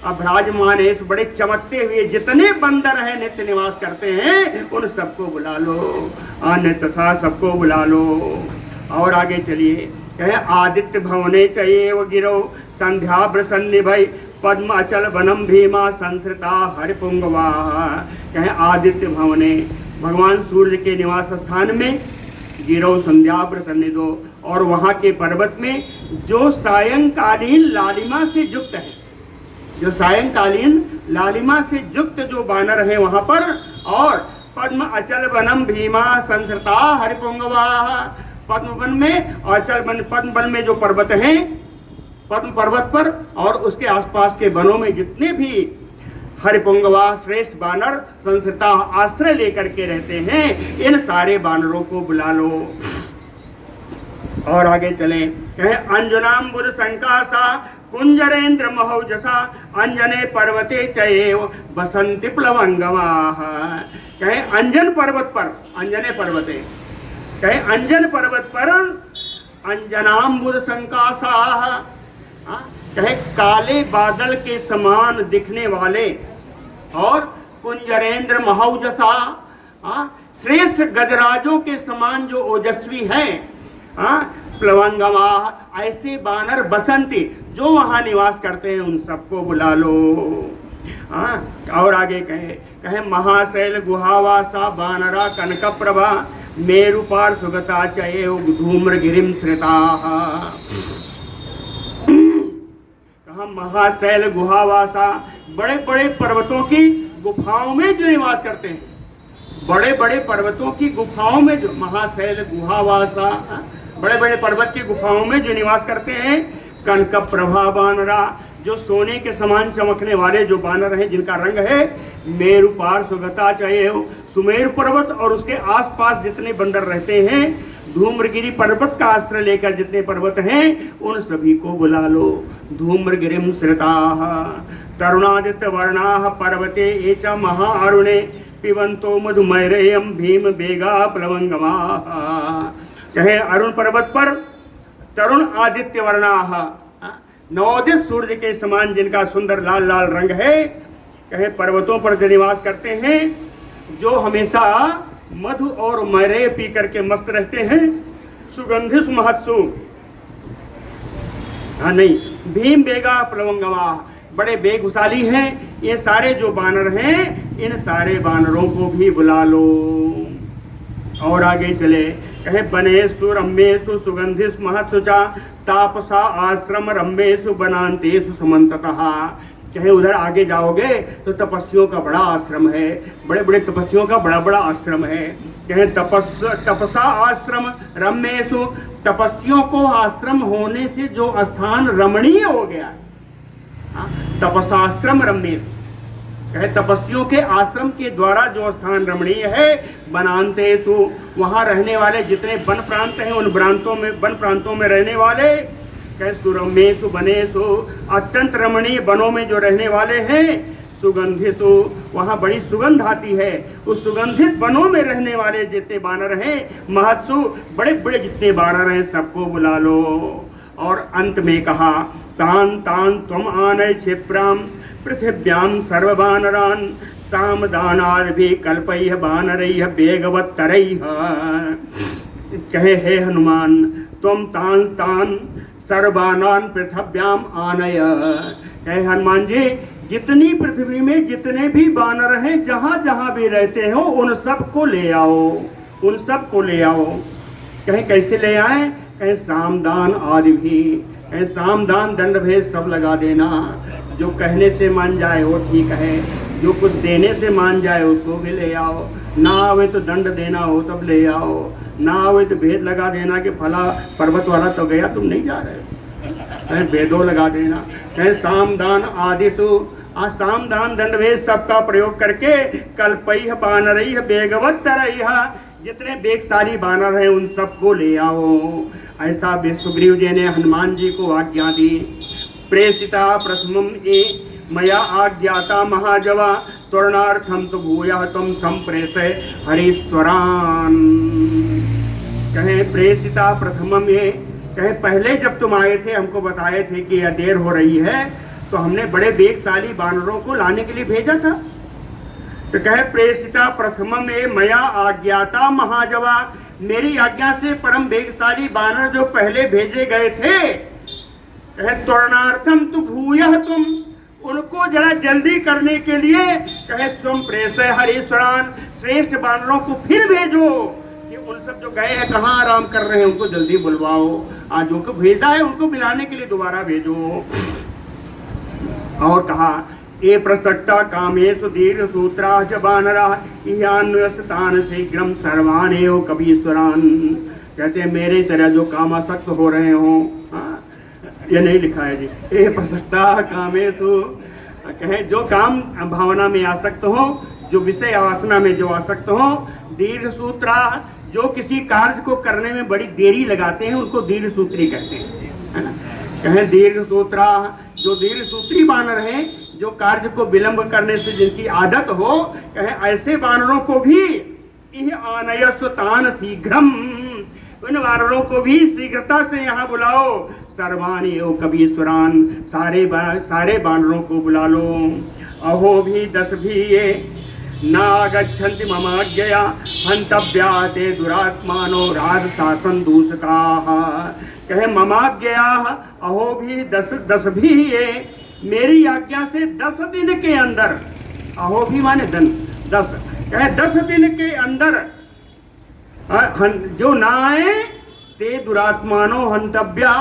अभ्राजमानेश, बड़े चमकते हुए जितने बंदर हैं नित्य निवास करते हैं उन सबको बुला लो। अन्यतसा सबको बुला लो। और आगे चलिए, कहे आदित्य भवने चैव गिरो संध्याभ्रसन्निभै पद्म अचल वनम भीमा संसृता हरिपुंगवा। कहे आदित्य भवने, भगवान सूर्य के निवास स्थान में, गिरो संध्याभ्र सन्निधो, और वहाँ के पर्वत में जो सायंकालीन लालिमा से युक्त है, जो सायंकालीन लालिमा से युक्त जो बानर है वहाँ पर, और पद्म अचल वनम भीमा संसृता हरिपुंगवा, पद्म वन में और अचल वन, पद्म वन में जो पर्वत हैं, पद्म पर्वत पर और उसके आसपास के वनों में जितने भी हरिपुंगवा श्रेष्ठ बानर संसृता आश्रय लेकर के रहते हैं, इन सारे बानरों को बुला लो। और आगे चले, कहे अंजनाम्बुद संकासा कुंजरेंद्र महौजसा अंजने पर्वते चैव बसंति प्लवंगमा। कहे अंजन पर्वत पर, अंजने पर्वते, कहे अंजन पर्वत पर अंजनाम्बुद संकासा, कहे काले बादल के समान दिखने वाले, और कुंजरेंद्र महौजसा, श्रेष्ठ गजराजों के समान जो ओजस्वी हैं, प्लवंगमा, ऐसे बानर बसंती जो वहाँ निवास करते हैं उन सबको बुला लो। और आगे कहे महाशैल गुहावासा बानरा कनक प्रभा मेरु पार सुगता चये धूम्र गिरिम श्रिता। महाशैल गुहावासा, बड़े बड़े पर्वतों की गुफाओं में जो निवास करते हैं, बड़े बड़े पर्वतों की गुफाओं में जो महाशैल गुहावासा, बड़े बड़े पर्वत की गुफाओं में जो निवास करते हैं, कनक प्रभा बानरा, जो सोने के समान चमकने वाले जो बानर हैं जिनका रंग है मेरु पार सुगता चाहिए, सुमेरु पर्वत और उसके आसपास जितने बंदर रहते हैं, धूम्रगिरी पर्वत का आश्रय लेकर जितने पर्वत हैं उन सभी को बुला लो। धूम्रगिरिम श्रिताः तरुणादित्य वर्णाः पर्वते एच महाअरुणे पिबंतो मधुमैरेयम भीम बेगा प्लवंगमाः। कहे अरुण पर्वत पर तरुण आदित्य वर्णाः, नवोदित सूर्य के समान जिनका सुंदर लाल लाल रंग है, कहे पर्वतों पर जो निवास करते हैं, जो हमेशा मधु और मैरे पी करके मस्त रहते हैं, सुगंधिस महत्सु, नहीं, भीम बेगा प्लवंगमा, बड़े बेगुसाली हैं, ये सारे जो बानर हैं इन सारे बानरों को भी बुला लो। और आगे चले, कहे बनेषु रम्येषु सुगंधिस महत्सुचा तापसा आश्रम रम्येषु बनान्तेषु समन्ततः। कहे उधर आगे जाओगे तो तपस्वियों का बड़ा आश्रम है, बड़े बड़े तपस्वियों का बड़ा बड़ा आश्रम है। कहे तपसा आश्रम रम्येषु, तपस्वियों को आश्रम होने से जो स्थान रमणीय हो गया, तपसाश्रम रम्येषु, कहे तपस्वियों के आश्रम के द्वारा जो स्थान रमणीय है, वनांतेषु, वहां रहने वाले जितने वन प्रांत हैं उन वन प्रांतों में रहने वाले, कहे सुरम्येषु वनेषु, अत्यंत रमणीय वनों में जो रहने वाले हैं, सुगंधिषु, वहाँ बड़ी सुगंध आती है, उस सुगंधित वनों में रहने वाले जितने बानर हैं, महत्सु, बड़े बड़े जितने बानर हैं सबको बुला लो। और अंत में कहा तान तान तुम आनय क्षिप्राम पृथिव्याम सर्वबानरान सामदानादि कल्पैः बानरैः वेगवत्तरैः। कहे हे हनुमान तुम तान तान सर्वानान पृथ्व्याम आनय, कहे हनुमान जी जितनी पृथ्वी में जितने भी बानर हैं जहां जहां भी रहते हो उन सबको ले आओ, उन सबको ले आओ। कहे कैसे ले आए, कहे सामदान आदि भी, कहे सामदान दंड भेद सब लगा देना, जो कहने से मान जाए वो ठीक है, जो कुछ देने से मान जाए उसको भी ले आओ, ना आवे तो दंड देना हो तब ले आओ, ना आवे तो भेद लगा देना कि फला पर्वत वाला तो गया तुम नहीं जा रहे, भेदों लगा देना। कहे सामदान आदिशु, सामदान दंड भेद सबका प्रयोग करके कल्पैः बानरैः वेगवत्तरैः, जितने वेगशाली बानर हैं उन सबको ले आओ। ऐसा सुग्रीव जी ने हनुमान जी को आज्ञा दी। प्रेषिता प्रथमम ए मया आज्ञाता महाजवा त्वरणार्थम तो भूयः तुम संप्रेषय हरीश्वरान। कहे प्रेषिता प्रथमम ये, कहे पहले जब तुम आए थे हमको बताए थे कि यह देर हो रही है तो हमने बड़े वेगशाली बानरों को लाने के लिए भेजा था। तो कहे प्रेषिता प्रथमम ये मया आज्ञाता महाजवा, मेरी आज्ञा से परम वेगशाली बानर जो पहले भेजे गए थे, कहे त्वरणार्थम तो भूयः तुम, उनको जरा जल्दी करने के लिए कहे स्वयं प्रेषय हरीश्वरान, श्रेष्ठ बानरों को फिर भेजो कि उन सब जो गए हैं कहाँ आराम कर रहे हैं उनको जल्दी बुलवाओ, आज उनको भेजा है उनको मिलाने के लिए दोबारा भेजो। और कहा ये प्रसक्ता कामेषु दीर्घ सूत्रा च बानरा इहान्वस्तान शीघ्रम सर्वानेव कवीश्वरान। कहते हैं मेरे तरह जो कामासक्त हो रहे हो, ये नहीं लिखा है जी, ये प्रसक्ता कामेषु, कहे जो काम भावना में आसक्त हो, जो विषय वासना में जो आसक्त हो, दीर्घ सूत्रा, जो किसी कार्य को करने में बड़ी देरी लगाते हैं उनको दीर्घ सूत्री कहते हैं, है ना। कहे दीर्घ सूत्रा, जो दीर्घ सूत्री बानर हैं, जो कार्य को विलंब करने से जिनकी आदत हो, कहे ऐसे बानरों को भी इह आनयस्तान शीघ्रम, उन बानरों को भी शीघ्रता से यहाँ बुलाओ। सर्वान एव कवीश्वरान, सारे बानरों को बुला लो। अहो भी 10 भी ये नागच्छन्ति ममाज्ञया हन्तव्या ते दुरात्मानो राजशासन दूषकाः। कहे ममाज्ञया अहो भी 10 भी ये, मेरी आज्ञा से 10 दिन के अंदर, अहो भी माने 10, कहे 10 दिन के अंदर जो ना आए ते दुरात्मानो हंतव्या,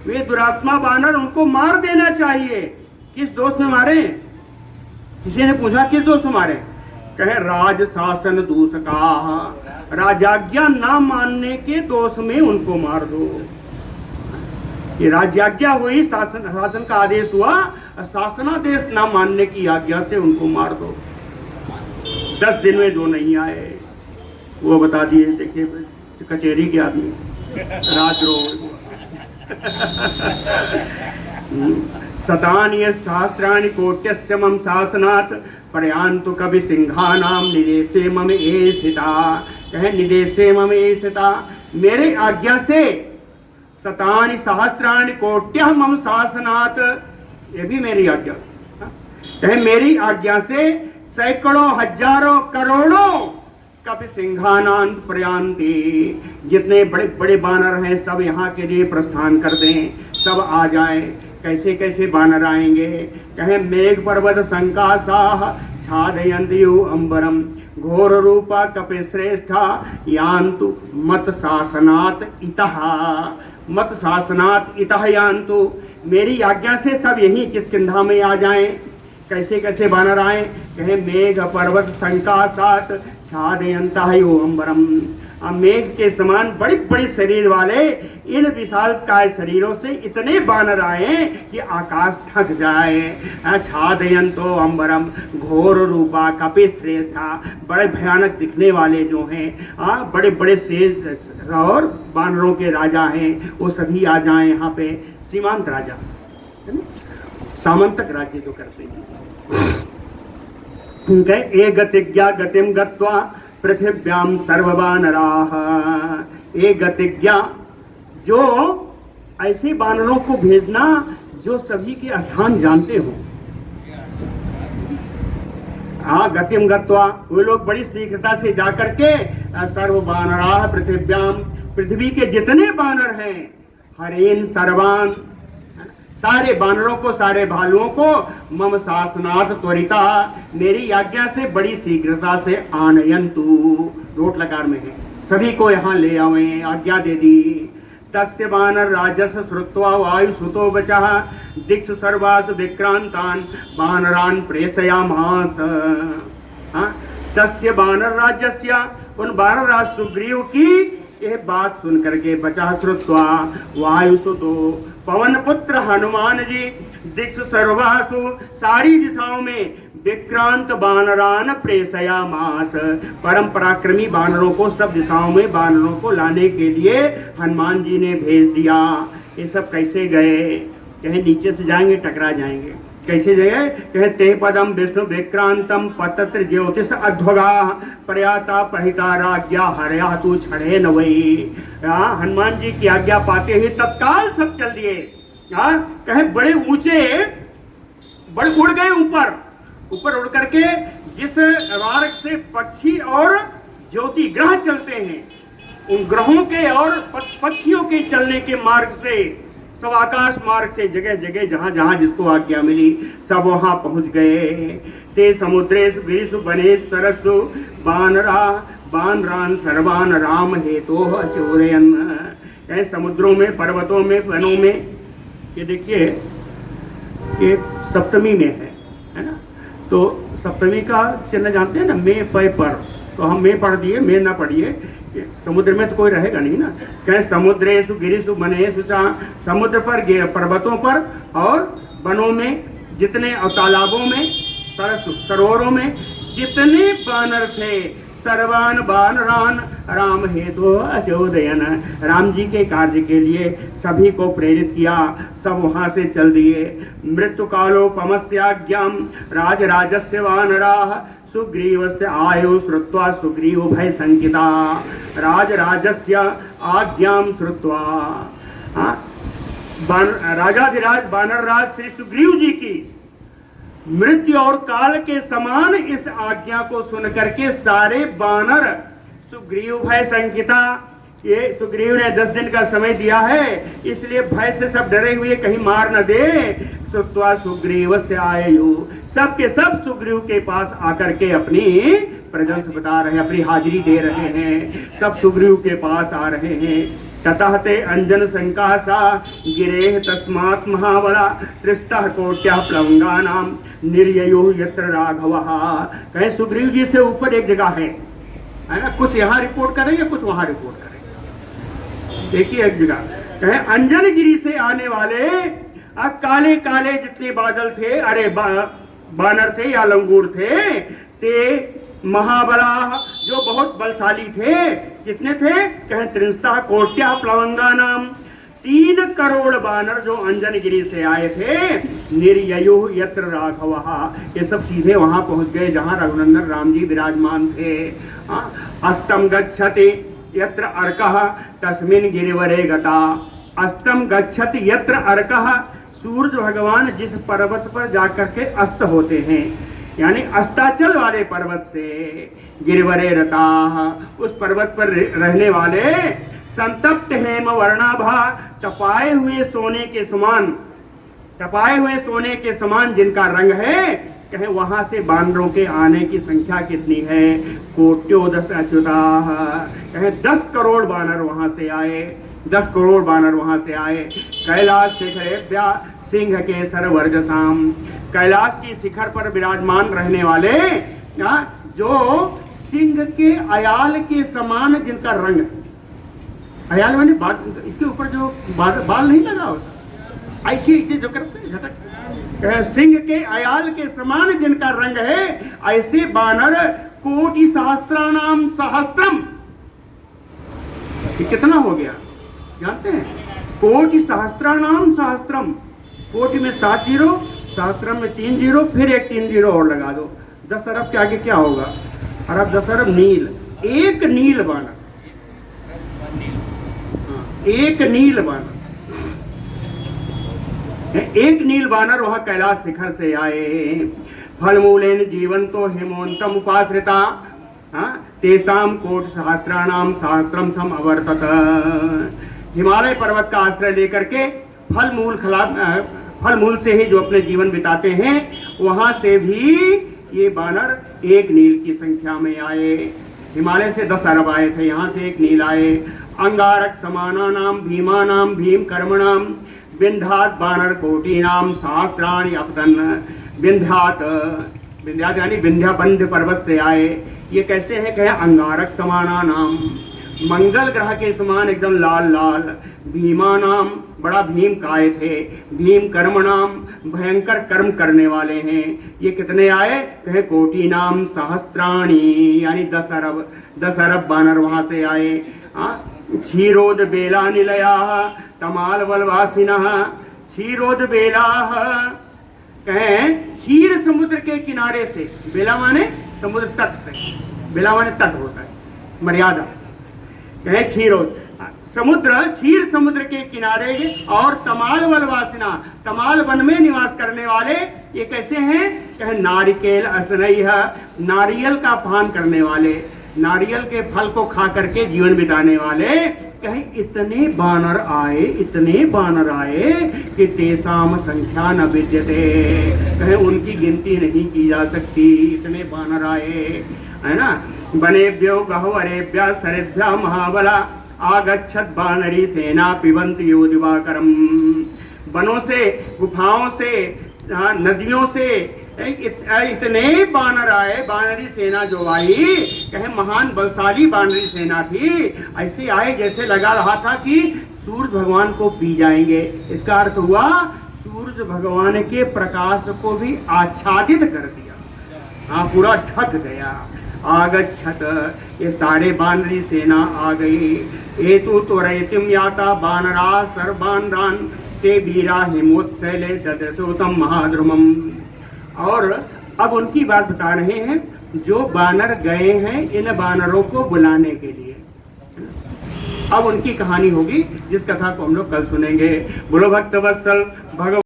वे दुरात्मा बानर उनको मार देना चाहिए। किस दोष में मारे? किसी ने पूछा किस दोष में मारे? कहे राज शासन दूषका, राजाज्ञा ना मानने के दोष में उनको मार दो। ये राज्याज्ञा हुई, शासन का आदेश हुआ, शासनादेश ना मानने की आज्ञा से उनको मार दो। 10 दिन में जो नहीं आए वो बता दिए, देखिए कचहरी के आदमी राजद्रोह। शतानि सहस्राणि कोट्यस्य मम शासनात् प्रयान्तु कवि सिंहानाम निदेशे मम ये स्थिता। कहे निदेशे मम ये स्थिता, मेरे आज्ञा से शतानि सहस्राणि कोट्यः मम शासनात्, ये भी मेरी आज्ञा। कहे मेरी आज्ञा से सैकड़ों हजारों करोड़ों कवि सिंहानान प्रयांति, जितने बड़े बड़े बानर हैं सब यहाँ के लिए प्रस्थान कर दें, सब आ जाए। कैसे कैसे बानर आएंगे? कहे मेघ पर्वत संकाशाः छादयन्त्यु अंबरम घोर रूपा कपि श्रेष्ठा यान्तु मत शासनात् इतः। मत शासनात् इतः यान्तु, मेरी आज्ञा से सब यही किष्किंधा में आ जाएं। कैसे कैसे बानर आए? कहे मेघ पर्वत संकाशात छादयंता है ओम्बरम। मेघ के समान बड़ी बड़ी शरीर वाले इन विशालकाय शरीरों से इतने बानर आए कि आकाश ढक जाए। छादयंतो अंबरम, घोर रूपा कपि श्रेष्ठा, बड़े भयानक दिखने वाले जो हैं, बड़े बड़े शेष और बानरों के राजा हैं, वो सभी आ जाएं यहाँ पे। सीमांत राजा, सामंतक राज्य जो करते हैं। ए गतिज्ञा गतिम गत्वा पृथिव्याम सर्वबानराः। ए गतिज्ञा, जो ऐसे बानरों को भेजना जो सभी के स्थान जानते हो। गतिम गत्वा, वो लोग बड़ी शीघ्रता से जाकर के सर्वबानराः पृथिव्याम, पृथ्वी के जितने बानर हैं, हरेन सर्वान, सारे बानरों को, सारे भालुओं को, मम शासनात् त्वरिता, मेरी आज्ञा से बड़ी शीघ्रता से आनयन्तु, रोट लकार में है, सभी को यहाँ ले आवे, आज्ञा दे दी। तस्य बानर राजस श्रुत्वा वायु सुतो बचः दिक्षु सर्वासु विक्रांतान बानरान प्रेषयामास। तस्य बानर राज्यस्य, उन बानर राज सुग्रीव की यह बात सुन करके बचा श्रुत्वा वायु सुतो, पवन पुत्र हनुमान जी, दिक्षु सर्वासु, सारी दिशाओं में विक्रांत बानरान प्रेषयामास, परम पराक्रमी बानरों को, सब दिशाओं में बानरों को लाने के लिए हनुमान जी ने भेज दिया। ये सब कैसे गए? कहे नीचे से जाएंगे टकरा जाएंगे। कैसे गए? कहे ते पदम विष्णु विक्रांतम पतत्र ज्योतिष अध्वगा प्रयाता पहिता राज्ञा हरया तू छड़े न वही। हनुमान जी की आज्ञा पाते ही तत्काल सब चल दिए। कहे बड़े ऊंचे, बड़े उड़ गए ऊपर, ऊपर उड़ करके जिस मार्ग से पक्षी और ज्योति ग्रह चलते हैं, उन ग्रहों के और पक्षियों के चलने के मार्ग से, सब आकाश मार्ग से जगह जगह जहां जहां जिसको आज्ञा मिली सब वहां पहुंच गए। ते समुद्रेषु गिरिषु वनेषु सरस्सु बानरा बानरान सर्वान राम हेतो अचोरयन्। कहे समुद्रों में, पर्वतों में, वनों में, ये देखिए ये सप्तमी में है ना, तो सप्तमी का चिन्ह जानते हैं ना, मे पे पर, तो हम मे पढ़ दिए, मे ना पढ़िए, समुद्र में तो कोई रहेगा नहीं ना। कहे समुद्रेषु गिरिषु वनेषु, समुद्र पर, पर्वतों पर और वनों में, जितने तालाबों में, सरोवरों में जितने बानर थे, सर्वान बानरान राम हेतु अचोदयन, राम जी के कार्य के लिए सभी को प्रेरित किया, सब वहां से चल दिए। मृत्यु कालोपमस्याज्ञाम राज राजस्य वानराः सुग्रीवस्य आयु श्रुत्वा सुग्रीव भय संकिता। राज राजस्य आज्ञाम श्रुत्वा, राजाधिराज बानरराज श्री सुग्रीव जी की मृत्यु और काल के समान इस आज्ञा को सुन करके सारे बानर सुग्रीव भय संकिता, ये सुग्रीव ने 10 दिन का समय दिया है, इसलिए भय से सब डरे हुए कहीं मार न दे। श्रुत्वा सुग्रीव से आयु, सब के सब सुग्रीव के पास आकर के अपनी प्रेजेंस बता रहे हैं, अपनी हाजिरी दे रहे हैं, सब सुग्रीव के पास आ रहे हैं। ततः ते अंजन संकासा गिरेह तस्मात् महाबला त्रिस्तः कोट्यः प्लवंगानाम निर्ययो यत्र राघवः। कहे सुग्रीव जी से ऊपर एक जगह है ना, कुछ यहाँ रिपोर्ट करेंगे, कुछ वहां रिपोर्ट करेंगे। देखिए एक जगह कहे अंजन गिरी से आने वाले काले काले जितने बादल थे, अरे बानर थे या लंगूर थे, ते महाबला जो बहुत बलशाली थे, कितने थे? कहे त्रिंस्ता कोट्या प्लवंगा नाम, 3 करोड़ बानर जो अंजनगिरी से आए थे। निर्ययु यत्र राघवः, ये सब सीधे वहां पहुंच गए जहां रघुनंदन राम जी विराजमान थे। अस्तम गच्छति यत्र अर्कः तस्मिन् गिरिवरे गता। अस्तम गच्छति यत्र अर्कः, सूर्य भगवान जिस पर्वत पर जाकर के अस्त होते हैं, यानी अस्ताचल वाले पर्वत से, गिरिवरे रता, उस पर्वत पर रहने वाले, संतप्त हेम वर्णाभा, तपाए हुए सोने के समान, तपाए हुए सोने के समान जिनका रंग है, कहे वहां से बानरों के आने की संख्या कितनी है? कोट्यो 10 अच्युता, कहे 10 करोड़ बानर वहां से आए। 10 करोड़ बानर वहां से आए। कैलाश शिखरेभ्या सिंह के सरवर्जसाम, कैलाश की शिखर पर विराजमान रहने वाले जो सिंह के अयाल के समान जिनका रंग है, अयाल माने इसके ऊपर जो बाल नहीं लगा होता, ऐसे ऐसे जो करते झटक, सिंह के अयाल के समान जिनका रंग है, ऐसे बानर कोटि सहस्त्राणाम सहस्त्रम। कितना हो गया जानते हैं? कोटि सहस्त्राणाम सहस्त्रम, कोटि में 7 जीरो, सहस्त्रम में 3 जीरो, फिर एक 3 जीरो और लगा दो, 10 अरब के आगे क्या होगा? अरब 10 अरब नील, एक नील बानर, एक नील बानर, एक नील बानर वहां कैलाश शिखर से आए। फलमूलेन जीवंतो हेमोन्तम उपाश्रिता तेसाम कोट सहस्त्राणाम सहस्त्रम सम अवर्तत। हिमालय पर्वत का आश्रय लेकर के फल मूल से ही जो अपने जीवन बिताते हैं, वहां से भी ये बानर एक नील की संख्या में आए। हिमालय से 10 अरब आए थे, यहाँ से एक नील आए। अंगारक समानानाम भीमानाम भीम कर्मणाम विंध्यात बानर कोटिनाम सहस्राणि अपतन। विंध्यात यानी विंध्याबंध पर्वत से आए। ये कैसे है? कहे अंगारक समानानाम, मंगल ग्रह के समान एकदम लाल लाल। भीमा नाम, बड़ा भीम काय थे। भीम कर्म नाम, भयंकर कर्म करने वाले हैं। ये कितने आए? कहे कोटि नाम सहस्त्राणी, यानी 10 अरब बानर वहां से आए। क्षीरोद बेला निलया तमाल वलवासिनः। क्षीरोद बेला कहें क्षीर समुद्र के किनारे से, बेला माने समुद्र तट से, बेला माने तट होता है, मर्यादा। कहे क्षीरोद समुद्र, क्षीर समुद्र के किनारे, और तमाल वलवासिना, तमाल वन में निवास करने वाले। ये कैसे हैं? कहे नारिकेल असनई, नारियल का पान करने वाले, नारियल के फल को खा करके जीवन बिताने वाले। कहे इतने बानर आए, इतने बानर आए कि तेसाम संख्या न विद्यते, कहे उनकी गिनती नहीं की जा सकती, इतने बानर आए, है ना। वनेभ्यो गह्वरेभ्यः सरेभ्यः महाबला आगच्छत बानरी सेना पिबंत यो दिवाकरम। वनों से, गुफाओं से, नदियों से इतने बानर आए, बानरी सेना जो आई, कहे महान बलशाली बानरी सेना थी। ऐसे आए जैसे लगा रहा था कि सूर्य भगवान को पी जाएंगे। इसका अर्थ हुआ सूर्य भगवान के प्रकाश को भी आच्छादित कर दिया, हाँ पूरा ढक गया। आगच्छत, ये सारे बानरी सेना आ गई। एतु त्वरयतिम याता बानरा सर्वान्रान ते वीरा हिमोत्सैले ददसोतम महाद्रुमम। और अब उनकी बात बता रहे हैं, जो बानर गए हैं इन बानरों को बुलाने के लिए। अब उनकी कहानी होगी, जिस कथा को हम लोग कल सुनेंगे। बोलो भक्त वत्सल भगवान।